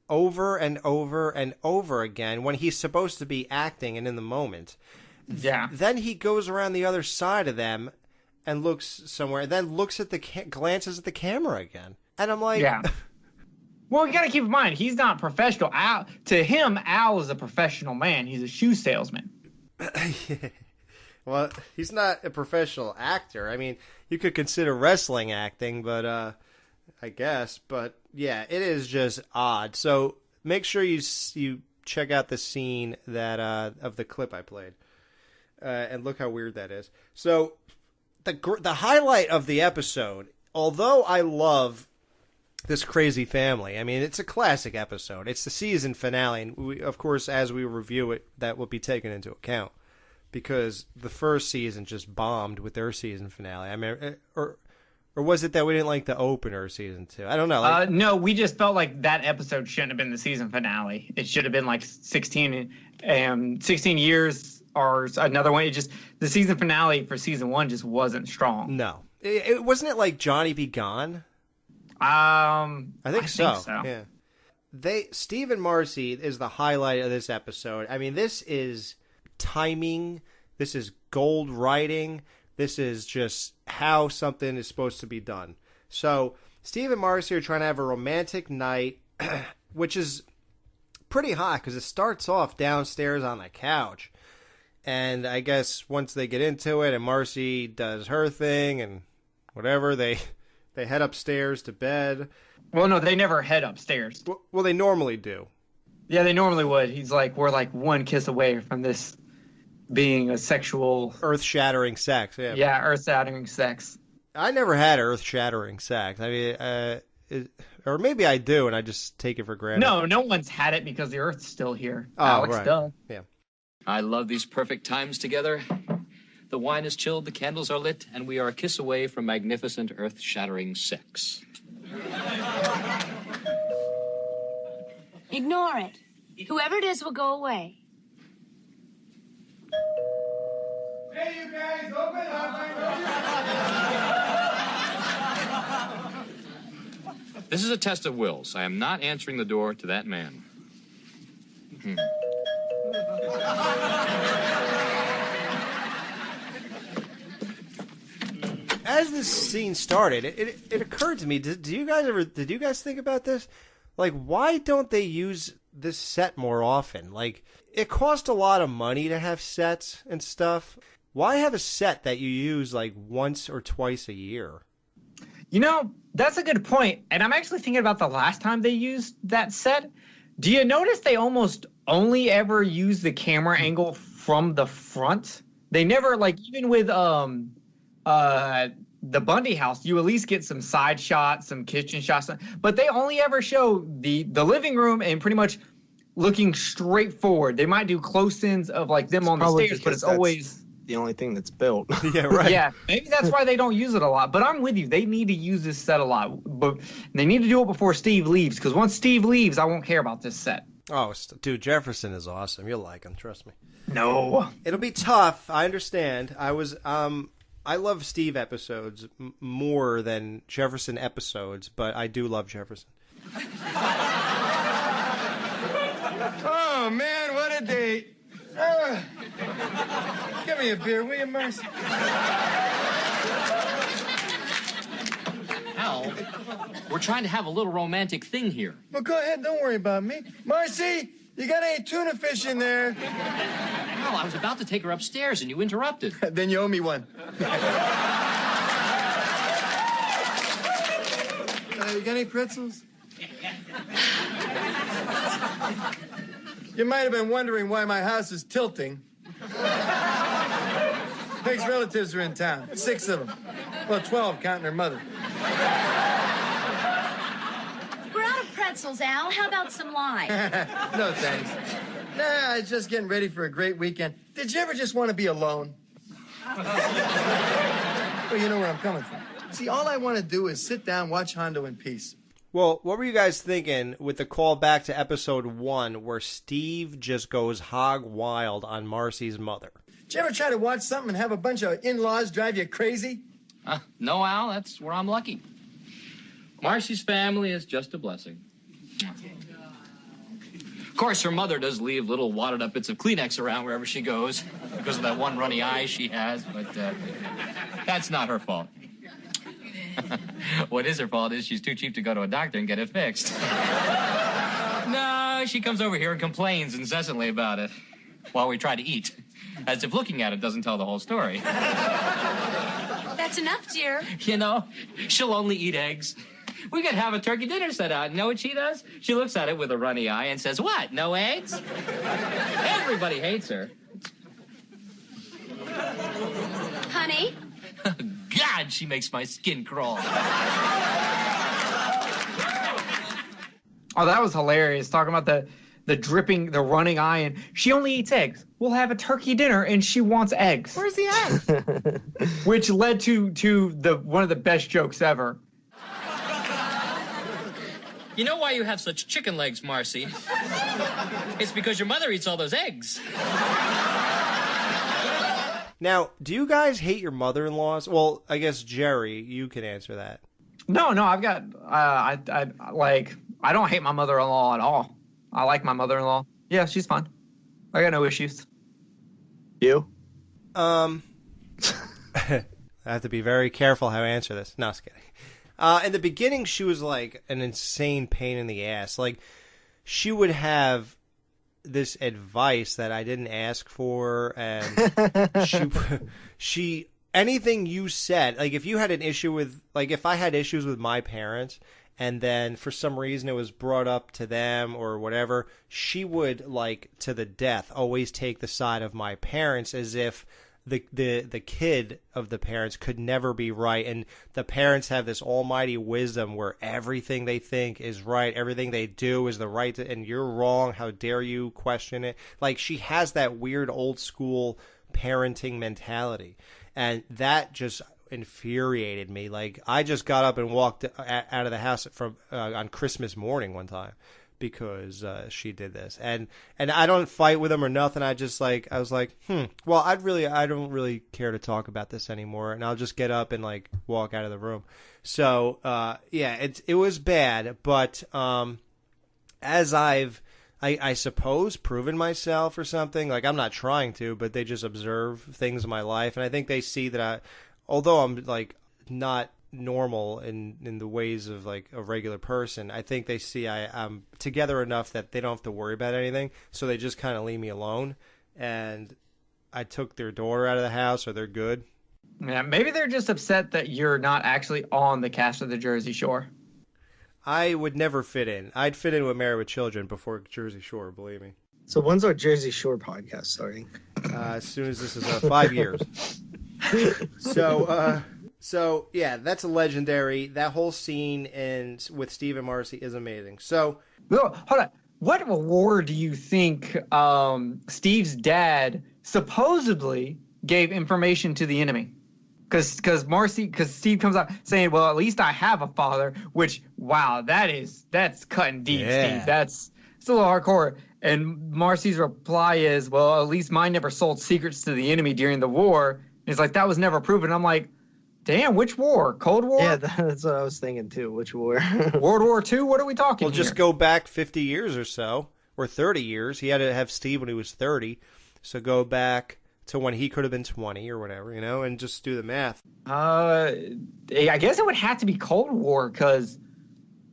over and over and over again when he's supposed to be acting and in the moment. Yeah. Then he goes around the other side of them and looks somewhere, then looks at glances at the camera again. And I'm like... Yeah. Well, you got to keep in mind, he's not professional. To him, Al is a professional man. He's a shoe salesman. Well, he's not a professional actor. I mean, you could consider wrestling acting, but I guess. But yeah, it is just odd. So make sure you check out the scene that of the clip I played, and look how weird that is. So the highlight of the episode, although I love this crazy family, I mean, it's a classic episode. It's the season finale, and we, of course, as we review it, that will be taken into account. because the first season just bombed with their season finale. I mean, or was it that we didn't like the opener season 2? I don't know. No, we just felt like that episode shouldn't have been the season finale. It should have been like 16 years or another one. It just, the season finale for season 1 just wasn't strong. No. It wasn't it like Johnny Be Gone? I think so. Yeah. Steve and Marcy is the highlight of this episode. I mean, this is timing. This is gold writing. This is just how something is supposed to be done. So Steve and Marcy are trying to have a romantic night, which is pretty hot because it starts off downstairs on the couch. And I guess once they get into it and Marcy does her thing and whatever, they head upstairs to bed. Well, no, they never head upstairs. Well, they normally do. Yeah, they normally would. He's like, we're like one kiss away from this being a sexual... earth-shattering sex, yeah. Yeah, earth-shattering sex. I never had earth-shattering sex. I mean, or maybe I do, and I just take it for granted. No one's had it because the Earth's still here. Oh, Alex right. does. Yeah. I love these perfect times together. The wine is chilled, the candles are lit, and we are a kiss away from magnificent earth-shattering sex. Ignore it. Whoever it is will go away. Hey, you guys, open up. This is a test of wills. I am not answering the door to that man. As this scene started, it occurred to me, did you guys think about this? Like, why don't they use this set more often? Like, it cost a lot of money to have sets and stuff. Why have a set that you use like once or twice a year? You know, that's a good point. And I'm actually thinking about the last time they used that set. Do you notice they almost only ever use the camera angle from the front? They never, like, even with the Bundy house, you at least get some side shots, some kitchen shots, but they only ever show the living room and pretty much looking straight forward. They might do close-ins of like them on the stairs, but it's always the only thing that's built. Yeah, right. Yeah, maybe that's why they don't use it a lot. But I'm with you. They need to use this set a lot, but they need to do it before Steve leaves, because once Steve leaves, I won't care about this set. Oh, dude, Jefferson is awesome. You'll like him, trust me. No, it'll be tough. I understand. I love Steve episodes more than Jefferson episodes, but I do love Jefferson. Oh, man, what a date. Give me a beer, will you, Marcy? Al, we're trying to have a little romantic thing here. Well, go ahead. Don't worry about me. Marcy, you got any tuna fish in there? Al, I was about to take her upstairs and you interrupted. Then you owe me one. You got any pretzels? You might have been wondering why my house is tilting. Peg's relatives are in town. 6 of them. Well, 12, counting her mother. We're out of pretzels, Al. How about some lime? No, thanks. Nah, I was just getting ready for a great weekend. Did you ever just want to be alone? Well, you know where I'm coming from. See, all I want to do is sit down, watch Hondo in peace. Well, what were you guys thinking with the call back to episode 1 where Steve just goes hog wild on Marcy's mother? Did you ever try to watch something and have a bunch of in-laws drive you crazy? No, Al, that's where I'm lucky. Marcy's family is just a blessing. Of course, her mother does leave little wadded up bits of Kleenex around wherever she goes because of that one runny eye she has, but that's not her fault. What is her fault is she's too cheap to go to a doctor and get it fixed. No, she comes over here and complains incessantly about it while we try to eat, as if looking at it doesn't tell the whole story. That's enough, dear. You know, she'll only eat eggs. We could have a turkey dinner set out. You know what she does? She looks at it with a runny eye and says, "What, no eggs?" Everybody hates her. Honey? God, she makes my skin crawl. Oh, that was hilarious. Talking about the dripping, the running eye, and she only eats eggs. We'll have a turkey dinner, and she wants eggs. Where's the eggs? Which led to the one of the best jokes ever. You know why you have such chicken legs, Marcy? It's because your mother eats all those eggs. Now, do you guys hate your mother-in-laws? Well, I guess, Jerry, you can answer that. No, I've got, I don't hate my mother-in-law at all. I like my mother-in-law. Yeah, she's fine. I got no issues. You? I have to be very careful how I answer this. No, just kidding. In the beginning, she was like an insane pain in the ass. Like, she would have this advice that I didn't ask for, and she anything you said, like if you had an issue with, like if I had issues with my parents, and then for some reason it was brought up to them or whatever, she would, like, to the death always take the side of my parents, as if the kid of the parents could never be right, and the parents have this almighty wisdom where everything they think is right, everything they do is the right, and you're wrong, how dare you question it. Like, she has that weird old school parenting mentality, and that just infuriated me. Like, I just got up and walked out of the house from on Christmas morning one time because she did this, and I don't fight with them or nothing. I was like, well, I don't really care to talk about this anymore, and I'll just get up and like walk out of the room. So yeah, it was bad, but as I suppose proven myself or something, like I'm not trying to, but they just observe things in my life, and I think they see that although I'm like not normal in the ways of like a regular person, I think they see I'm together enough that they don't have to worry about anything, so they just kind of leave me alone. And I took their daughter out of the house, or they're good. Yeah, maybe they're just upset that you're not actually on the cast of the Jersey Shore. I would never fit in. I'd fit in with Married with Children before Jersey Shore, believe me. So when's our Jersey Shore podcast starting? As soon as this is 5 years. So yeah, that's a legendary. That whole scene with Steve and Marcy is amazing. So, hold on. What war do you think Steve's dad supposedly gave information to the enemy? Because Steve comes out saying, "Well, at least I have a father." Which, wow, that's cutting deep, yeah. Steve. It's a little hardcore. And Marcy's reply is, "Well, at least mine never sold secrets to the enemy during the war." And he's like, "That was never proven." I'm like, damn, which war? Cold War? Yeah, that's what I was thinking too. Which war? World War II? What are we talking Well, here? just go back 50 years or so, or 30 years. He had to have Steve when he was 30. So go back to when he could have been 20 or whatever, and just do the math. I guess it would have to be Cold War, because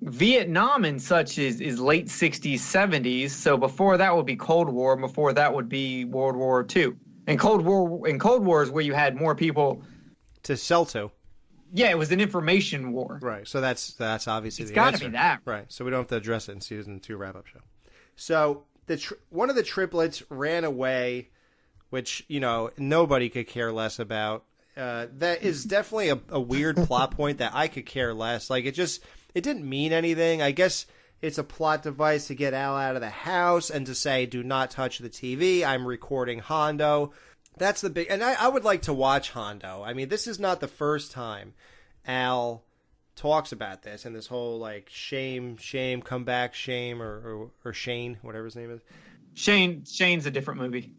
Vietnam and such is late 60s, 70s. So before that would be Cold War. Before that would be World War II. And Cold War is where you had more people to sell to. Yeah, it was an information war. Right. So that's obviously it's the answer. It's got to be that. Right. So we don't have to address it in season 2 wrap-up show. So one of the triplets ran away, which, nobody could care less about. That is definitely a weird plot point that I could care less. Like, it didn't mean anything. I guess it's a plot device to get Al out of the house and to say, do not touch the TV. I'm recording Hondo. That's the big, and I would like to watch Hondo. I mean, this is not the first time Al talks about this, and this whole like shame, come back, shame, or Shane, whatever his name is. Shane's a different movie,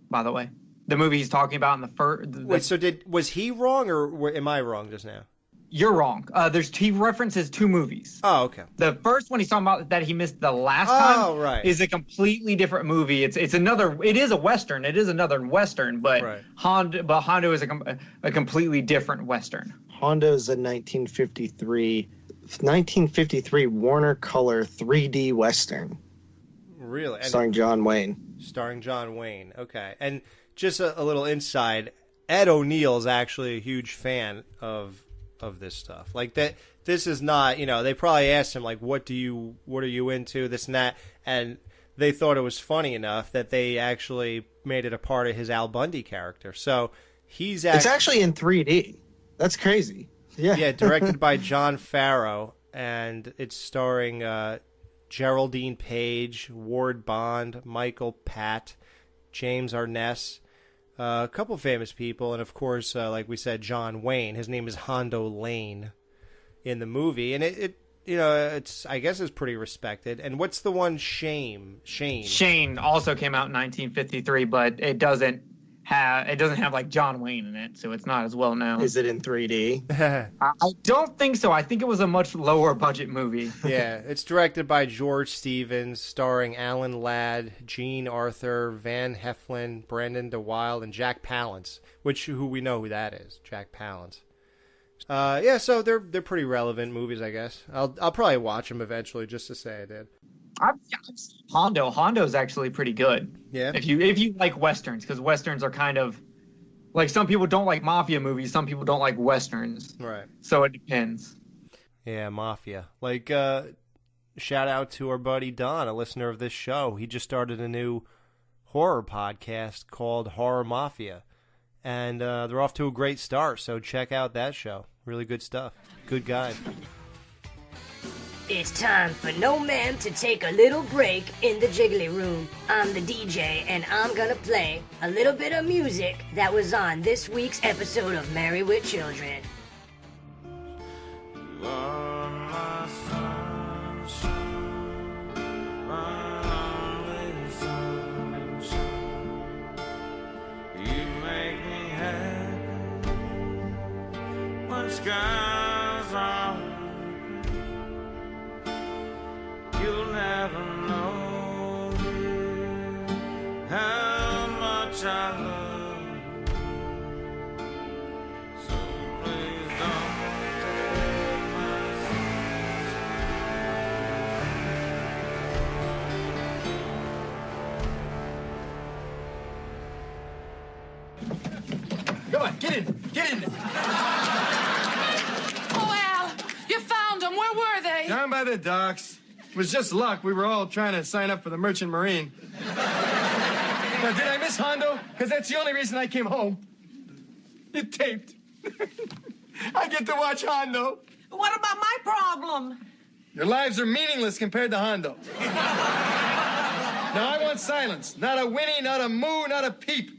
by the way. The movie he's talking about in the first. Wait, so was he wrong, or am I wrong just now? You're wrong. He references 2 movies. Oh, okay. The first one he's talking about that he missed the last time right. is a completely different movie. It's another. It is a western. It is another western, but right. Hondo is a completely different western. Hondo is a 1953 Warner Color 3D western. Really? Starring John Wayne. Okay. And just a little inside, Ed O'Neill is actually a huge fan of this stuff. Like, that this is not, they probably asked him like, what are you into, this and that, and they thought it was funny enough that they actually made it a part of his Al Bundy character. So it's actually in 3D. That's crazy. Yeah. Yeah, directed by John Farrow, and it's starring Geraldine Page, Ward Bond, Michael Pat, James Arness, a couple famous people, and of course, like we said, John Wayne. His name is Hondo Lane in the movie, and it's I guess it's pretty respected. And what's the one? Shane. Shane also came out in 1953, but it doesn't have like John Wayne in it, so it's not as well known. Is it in 3D? I don't think so. I think it was a much lower budget movie. Yeah, it's directed by George Stevens, starring Alan Ladd, Jean Arthur, Van Heflin, Brandon DeWilde, and Jack Palance, who we know who that is, Jack Palance. So they're pretty relevant movies, I guess. I'll probably watch them eventually just to say I did. I've seen Hondo. Hondo's actually pretty good. Yeah. If you like westerns, because westerns are kind of like, some people don't like mafia movies, some people don't like westerns. Right. So it depends. Yeah, mafia. Like, shout out to our buddy Don, a listener of this show. He just started a new horror podcast called Horror Mafia, and they're off to a great start. So check out that show. Really good stuff. Good guy. It's time for No Ma'am to take a little break in the jiggly room. I'm the DJ, and I'm gonna play a little bit of music that was on this week's episode of Married with Children. You are my sunshine, my only sunshine. You make me happy when skies are. You'll never know, dear, how much I love you. So please don't take my Come on, get in. Oh, Al, you found them. Where were they? Down by the docks. It was just luck. We were all trying to sign up for the Merchant Marine. Now, did I miss Hondo? Because that's the only reason I came home. It taped. I get to watch Hondo. What about my problem? Your lives are meaningless compared to Hondo. Now, I want silence. Not a whinny, not a moo, not a peep.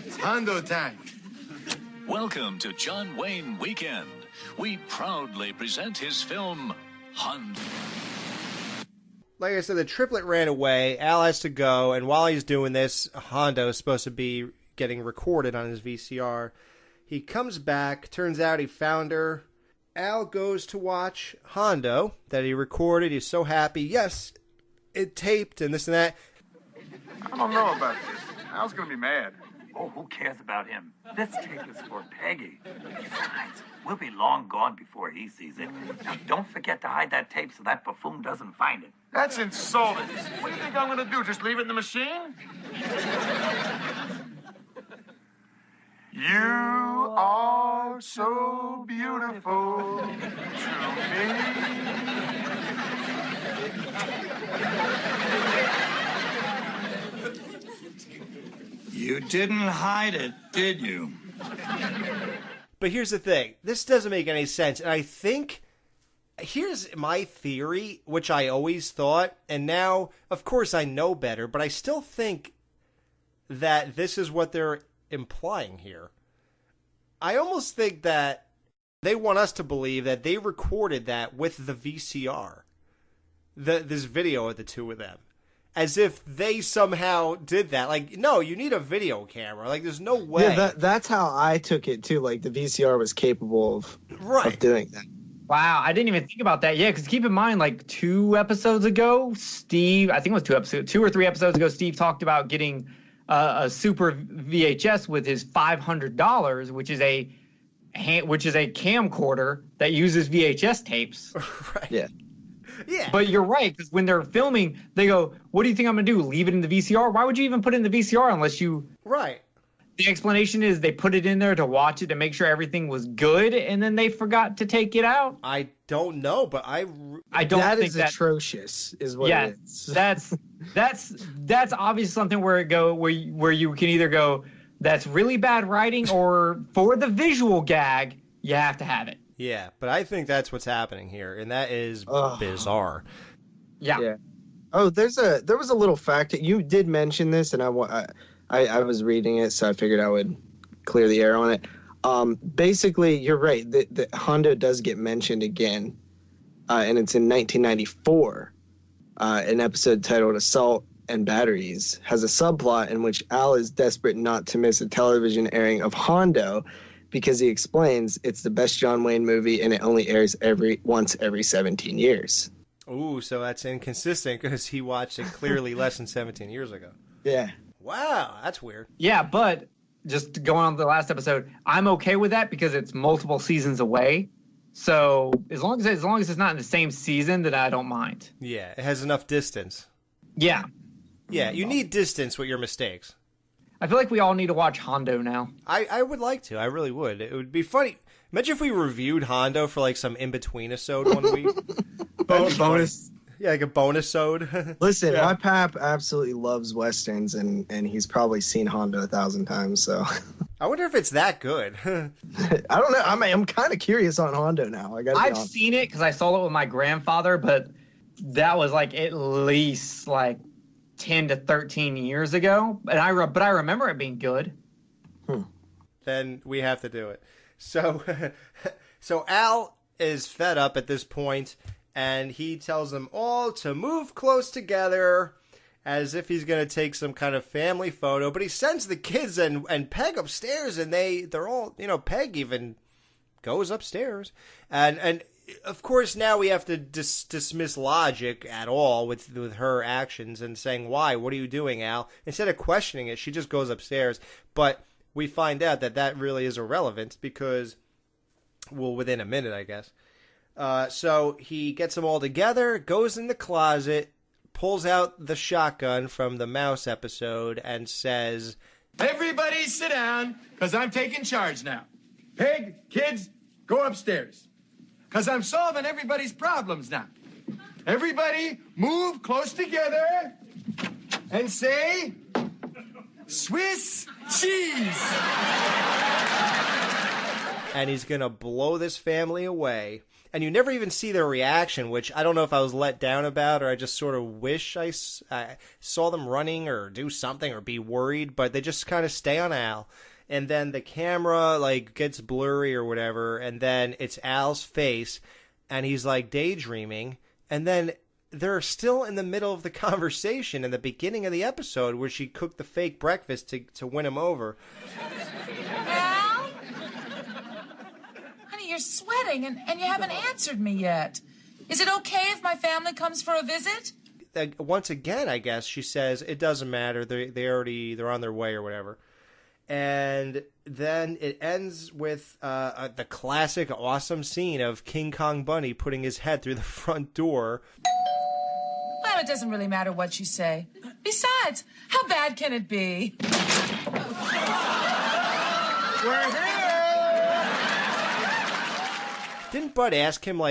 It's Hondo time. Welcome to John Wayne Weekend. We proudly present his film, Hondo. Like I said, the triplet ran away. Al has to go, and while he's doing this, Hondo is supposed to be getting recorded on his VCR. He comes back. Turns out he found her. Al goes to watch Hondo that he recorded. He's so happy. Yes, it taped and this and that. I don't know about this. Al's gonna be mad. Oh, who cares about him? This tape is for Peggy. Besides, we'll be long gone before he sees it. Now, don't forget to hide that tape so that buffoon doesn't find it. That's insulting. What do you think I'm gonna do? Just leave it in the machine? You are so beautiful to me. You didn't hide it, did you? But here's the thing. This doesn't make any sense. And I think, here's my theory, which I always thought, and now, of course, I know better, but I still think that this is what they're implying here. I almost think that they want us to believe that they recorded that with the VCR. This video of the two of them. As if they somehow did that. Like, no, you need a video camera. Like, there's no way. Yeah, that's how I took it, too. Like, the VCR was capable of doing that. Wow, I didn't even think about that. Yeah, because keep in mind, like 2 episodes ago, Steve, I think it was 2 or 3 episodes ago, Steve talked about getting a super VHS with his $500, which is a camcorder that uses VHS tapes. Right. Yeah. Yeah. But you're right, because when they're filming, they go, what do you think I'm going to do? Leave it in the VCR? Why would you even put it in the VCR unless you... Right. The explanation is they put it in there to watch it to make sure everything was good, and then they forgot to take it out? I don't know, but I don't that think is that... atrocious, is what it is. that's obviously something where you can either go, that's really bad writing, or for the visual gag, you have to have it. Yeah, but I think that's what's happening here, and that is bizarre. Yeah. Oh, there was a little fact that you did mention this, and I was reading it, so I figured I would clear the air on it. Basically, you're right. The Hondo does get mentioned again, and it's in 1994. An episode titled "Assault and Batteries" has a subplot in which Al is desperate not to miss a television airing of Hondo, because he explains it's the best John Wayne movie and it only airs once every 17 years. Ooh, so that's inconsistent because he watched it clearly less than 17 years ago. Yeah. Wow, that's weird. Yeah, but just going on to the last episode, I'm okay with that because it's multiple seasons away. So as long as it's not in the same season, then I don't mind. Yeah, it has enough distance. Yeah. Yeah, you need distance with your mistakes. I feel like we all need to watch Hondo now. I would like to. I really would. It would be funny. Imagine if we reviewed Hondo for like some in-between-isode one week. Bonus. Yeah, like a bonus-ode. Listen, my pap absolutely loves Westerns, and he's probably seen Hondo 1,000 times, so. I wonder if it's that good. I don't know. I'm kind of curious on Hondo now. I've seen it because I saw it with my grandfather, but that was like at least like 10 to 13 years ago, but I remember it being good. Then we have to do it. So Al is fed up at this point, and he tells them all to move close together as if he's going to take some kind of family photo, but he sends the kids and Peg upstairs, and they're all, Peg even goes upstairs, and of course, now we have to dismiss logic at all with her actions and saying, why? What are you doing, Al? Instead of questioning it, she just goes upstairs. But we find out that really is irrelevant because, well, within a minute, I guess. So he gets them all together, goes in the closet, pulls out the shotgun from the mouse episode, and says, Everybody sit down, because I'm taking charge now. Peg, kids, go upstairs. Because I'm solving everybody's problems now. Everybody move close together and say, Swiss cheese. And he's going to blow this family away. And you never even see their reaction, which I don't know if I was let down about or I just sort of wish I saw them running or do something or be worried. But they just kind of stay on Al. And then the camera, gets blurry or whatever, and then it's Al's face, and he's, daydreaming, and then they're still in the middle of the conversation in the beginning of the episode where she cooked the fake breakfast to win him over. Al? Honey, you're sweating, and you haven't answered me yet. Is it okay if my family comes for a visit? Once again, I guess, she says, it doesn't matter, they're on their way or whatever. And then it ends with the classic awesome scene of King Kong Bundy putting his head through the front door. Well, it doesn't really matter what you say. Besides, how bad can it be? We're here! Didn't Bud ask him,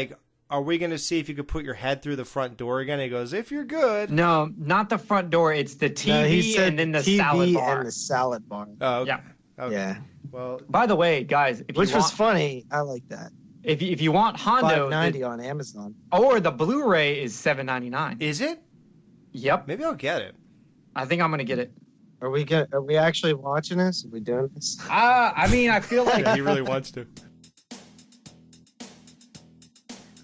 are we going to see if you could put your head through the front door again? He goes, if you're good. No, not the front door. It's the TV and then the TV salad bar. and the salad bar. Oh, okay. Yeah. Okay. Yeah. Well, by the way, guys, which was funny. I like that. If you want Hondo, $5.90 on Amazon, or the Blu-ray is $7.99. Is it? Yep. Maybe I'll get it. I think I'm gonna get it. Are we actually watching this? Are we doing this? I mean, I feel like he really wants to.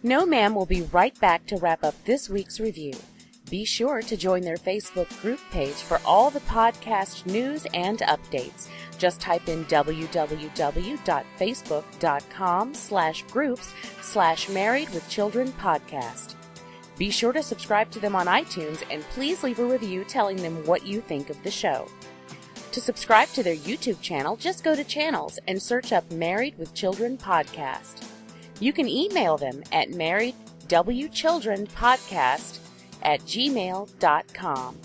No Ma'am will be right back to wrap up this week's review. Be sure to join their Facebook group page for all the podcast news and updates. Just type in www.facebook.com/groups/marriedwithchildrenpodcast. Be sure to subscribe to them on iTunes and please leave a review telling them what you think of the show. To subscribe to their YouTube channel, just go to channels and search up Married with Children Podcast. You can email them at marriedwchildrenpodcast@gmail.com.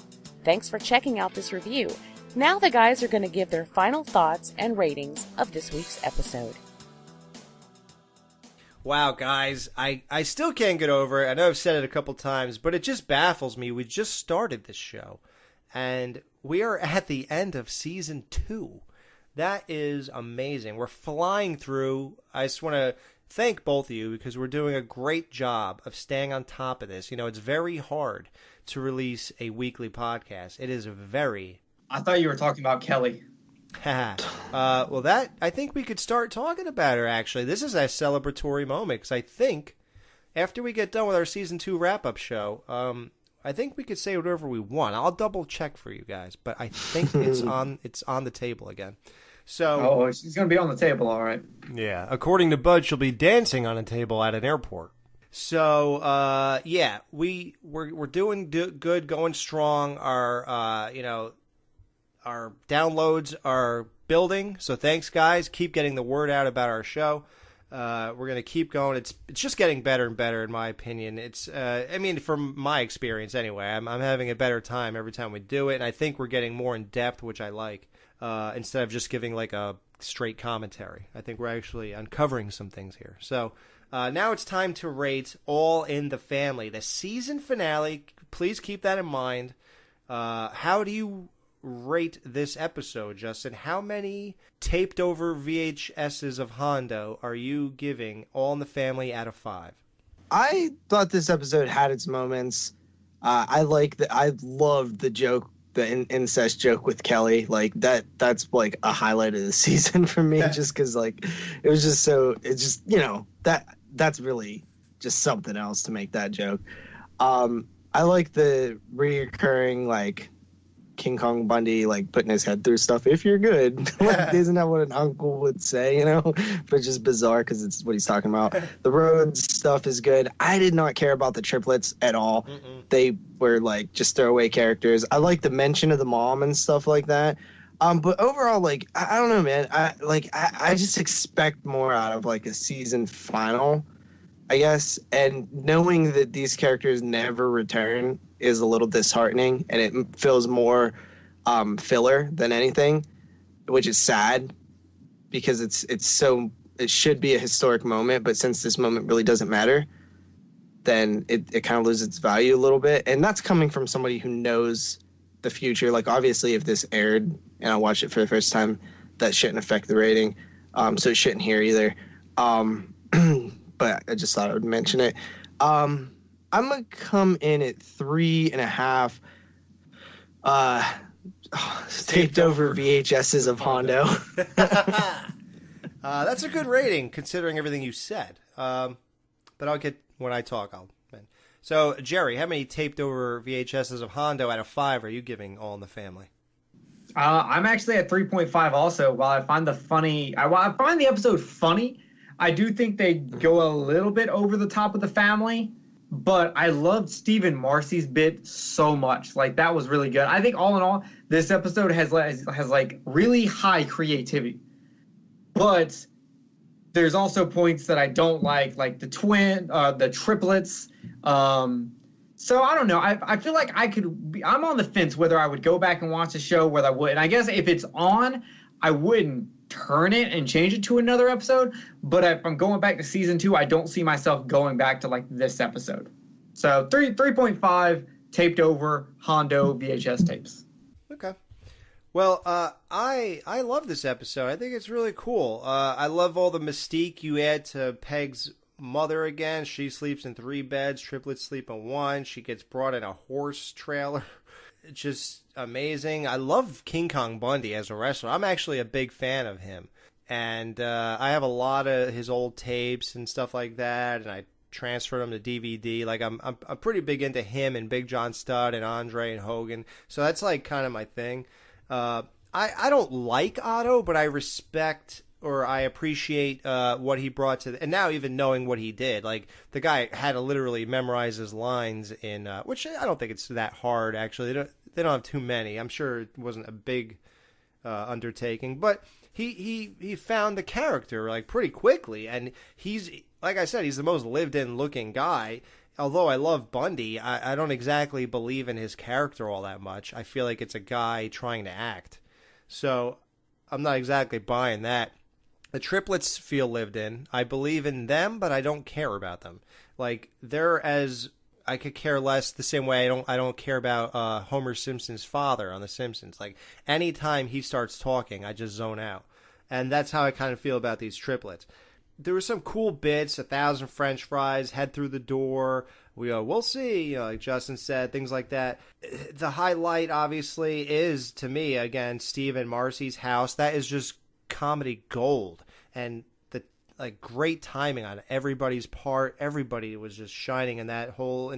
Thanks for checking out this review. Now the guys are going to give their final thoughts and ratings of this week's episode. Wow, guys, I still can't get over it. I know I've said it a couple times, but it just baffles me. We just started this show, and we are at the end of Season 2. That is amazing. We're flying through. I just want to thank both of you because we're doing a great job of staying on top of this. You know, it's very hard to release a weekly podcast. It is very... I thought you were talking about Kelly. Well, that I think we could start talking about her, actually. This is a celebratory moment because I think after we get done with our season 2 wrap-up show, I think we could say whatever we want. I'll double check for you guys, but I think it's on the table again. So, she's gonna be on the table, all right. Yeah, according to Bud, she'll be dancing on a table at an airport. So, yeah, we're doing good, going strong. Our our downloads are building. So thanks, guys. Keep getting the word out about our show. We're gonna keep going. It's just getting better and better, in my opinion. It's I mean, from my experience anyway, I'm having a better time every time we do it, and I think we're getting more in depth, which I like. Instead of just giving like a straight commentary, I think we're actually uncovering some things here. So now it's time to rate All in the Family, the season finale. Please keep that in mind. How do you rate this episode, Justin? How many taped over VHSs of Hondo are you giving All in the Family out of 5? I thought this episode had its moments. I loved the joke, the incest joke with Kelly. Like that's like a highlight of the season for me, just because like it was just so, it's just, you know, that's really just something else to make that joke. I like the reoccurring like King Kong Bundy like putting his head through stuff. If you're good, like, isn't that what an uncle would say? You know, but just bizarre because it's what he's talking about. The road stuff is good. I did not care about the triplets at all. They were like just throwaway characters. I like the mention of the mom and stuff like that. But overall, like I don't know, man. I just expect more out of like a season final, I guess. And knowing that these characters never return is a little disheartening, and it feels more filler than anything, which is sad because it should be a historic moment, but since this moment really doesn't matter, then it kind of loses its value a little bit. And that's coming from somebody who knows the future. Like obviously if this aired and I watched it for the first time, that shouldn't affect the rating, so it shouldn't here either. But I just thought I would mention it. I'm going to come in at 3.5 taped over VHSs of Hondo. That's a good rating considering everything you said. But I'll get, when I talk, So, Jerry, how many taped over VHSs of Hondo out of 5 are you giving All in the Family? I'm actually at 3.5 also. While I find I find the episode funny, I do think they go a little bit over the top of the family. But I loved Steve and Marcy's bit so much. Like, that was really good. I think all in all, this episode has like really high creativity. But there's also points that I don't like the triplets. So I don't know. I feel like I'm on the fence whether I would go back and watch the show, whether I would. And I guess if it's on, I wouldn't turn it and change it to another episode. But if I'm going back to season 2, I don't see myself going back to like this episode. So 3.5 taped over Hondo VHS tapes. Okay. Well, I love this episode. I think it's really cool. I love all the mystique you add to Peg's mother again. She sleeps in 3 beds. Triplets sleep in 1. She gets brought in a horse trailer. It's just amazing. I love King Kong Bundy as a wrestler. I'm actually a big fan of him. And I have a lot of his old tapes and stuff like that, and I transferred them to DVD. Like I'm pretty big into him and Big John Studd and Andre and Hogan. So that's like kind of my thing. I don't like Otto, but I respect or I appreciate what he brought to and now even knowing what he did. Like the guy had to literally memorize his lines in which I don't think it's that hard actually. They don't have too many. I'm sure it wasn't a big undertaking, but he found the character like pretty quickly, and he's, like I said, he's the most lived-in looking guy. Although I love Bundy, I don't exactly believe in his character all that much. I feel like it's a guy trying to act. So I'm not exactly buying that. The triplets feel lived in. I believe in them, but I don't care about them. Like, they're as... I could care less the same way I don't care about Homer Simpson's father on The Simpsons. Like, anytime he starts talking, I just zone out. And that's how I kind of feel about these triplets. there were some cool bits, 1,000 French fries, head through the door. We'll see, like Justin said, things like that. The highlight, obviously, is, to me, again, Steve and Marcy's house. That is just comedy gold. And the great timing on everybody's part. Everybody was just shining in that whole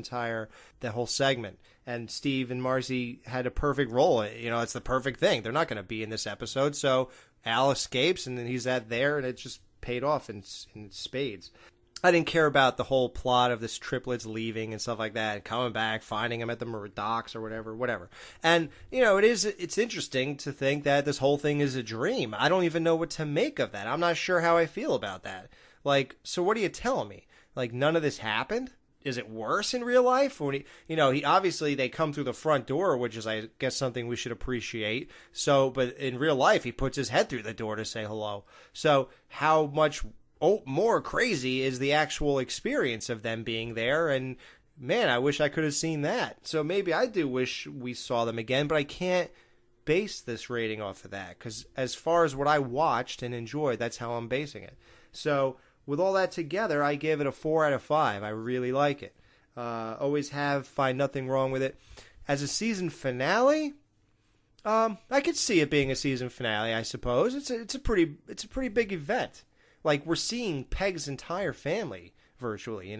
segment. And Steve and Marcy had a perfect role. It's the perfect thing. They're not going to be in this episode. So Al escapes, and then he's there, and it just paid off in spades. I didn't care about the whole plot of this triplets leaving and stuff like that, and coming back, finding him at the docks or whatever. And, it's interesting to think that this whole thing is a dream. I don't even know what to make of that. I'm not sure how I feel about that. So what are you telling me? None of this happened? Is it worse in real life? Or he obviously they come through the front door, which is, I guess, something we should appreciate. But in real life, he puts his head through the door to say hello. So how much more crazy is the actual experience of them being there? And man, I wish I could have seen that. So maybe I do wish we saw them again, but I can't base this rating off of that, because as far as what I watched and enjoyed, that's how I'm basing it. So with all that together, I give it a 4 out of 5. I really like it. Always have, find nothing wrong with it. As a season finale, I could see it being a season finale, I suppose. It's a pretty big event. We're seeing Peg's entire family virtually,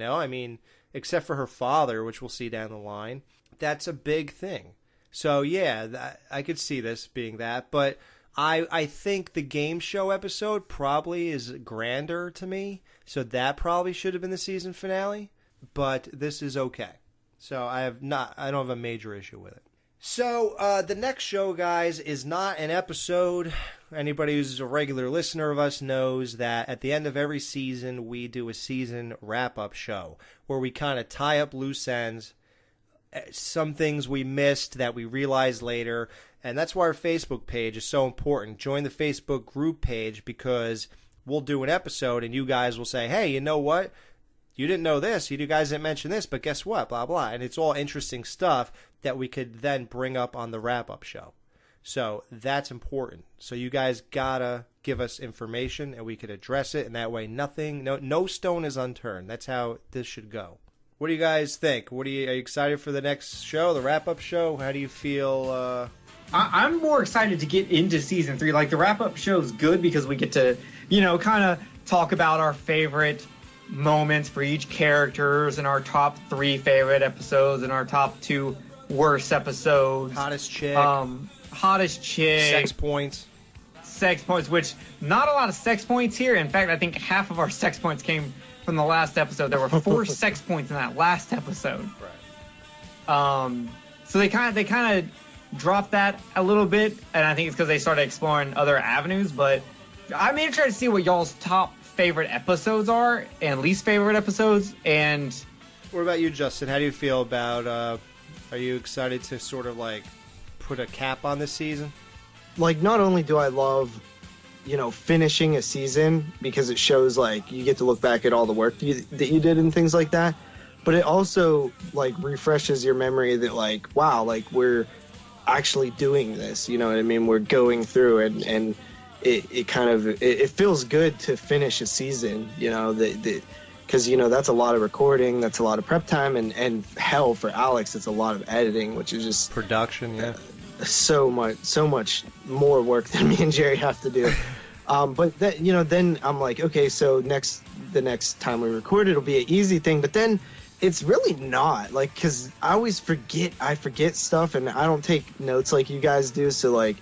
except for her father, which we'll see down the line. That's a big thing. So yeah, I could see this being that, but I think the game show episode probably is grander to me, so that probably should have been the season finale, but this is okay. So I don't have a major issue with it. So the next show, guys, is not an episode. Anybody who's a regular listener of us knows that at the end of every season, we do a season wrap-up show where we kind of tie up loose ends, some things we missed that we realized later. And that's why our Facebook page is so important. Join the Facebook group page, because we'll do an episode and you guys will say, hey, you know what? You didn't know this. You guys didn't mention this, but guess what? Blah, blah. And it's all interesting stuff that we could then bring up on the wrap-up show. So that's important. So you guys gotta give us information and we could address it. And that way no stone is unturned. That's how this should go. What do you guys think? Are you excited for the next show, the wrap-up show? How do you feel? I'm more excited to get into season 3. The wrap-up show is good because we get to, kind of talk about our favorite moments for each characters and our top 3 favorite episodes and our top 2 worst episodes. Hottest chick. Sex points, which not a lot of sex points here. In fact, I think half of our sex points came from the last episode. There were 4 sex points in that last episode. Right. So they kind of dropped that a little bit, and I think it's because they started exploring other avenues. But I'm interested to see what y'all's top favorite episodes are and least favorite episodes. And what about you, Justin? How do you feel about? Are you excited to sort of put a cap on this season? Not only do I love, finishing a season because it shows you get to look back at all the work that you did and things like that, but it also refreshes your memory that wow, we're actually doing this. You know what I mean? We're going through it, and it kind of it feels good to finish a season. Because that's a lot of recording, that's a lot of prep time, and hell, for Alex, it's a lot of editing, which is just production. Yeah. So much more work than me and Jerry have to do. But that, then I'm okay, so the next time we record, it'll be an easy thing. But then it's really not, because I always forget stuff, and I don't take notes like you guys do. So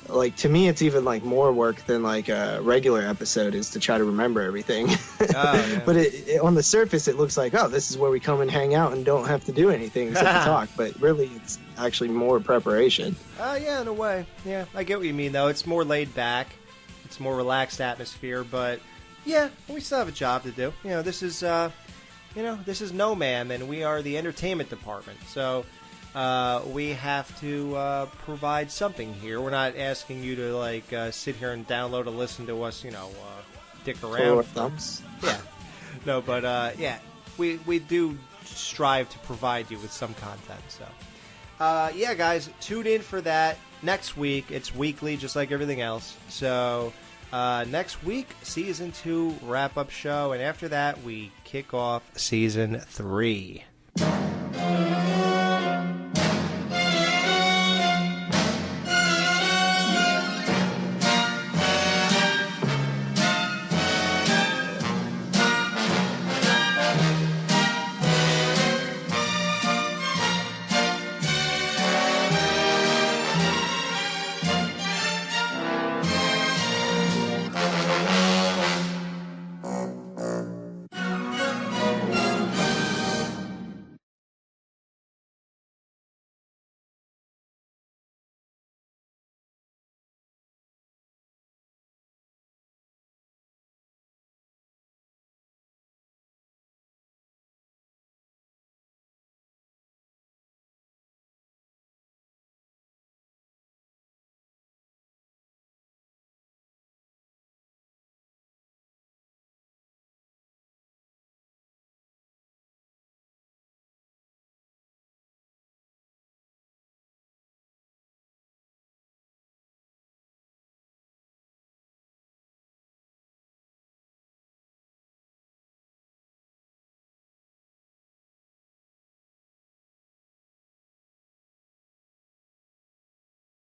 to me, it's even more work than a regular episode is to try to remember everything. Yeah. But on the surface, it looks this is where we come and hang out and don't have to do anything except to talk. But really, it's actually more preparation. Yeah, in a way. Yeah, I get what you mean, though. It's more laid back. It's more relaxed atmosphere. But yeah, we still have a job to do. This is No Man, and we are the entertainment department. So we have to provide something here. We're not asking you to sit here and download and listen to us, dick around. Thumbs. Yeah. No, but yeah, we do strive to provide you with some content. So yeah, guys, tune in for that next week. It's weekly, just like everything else. So Next week, Season 2 wrap-up show, and after that, we kick off Season 3.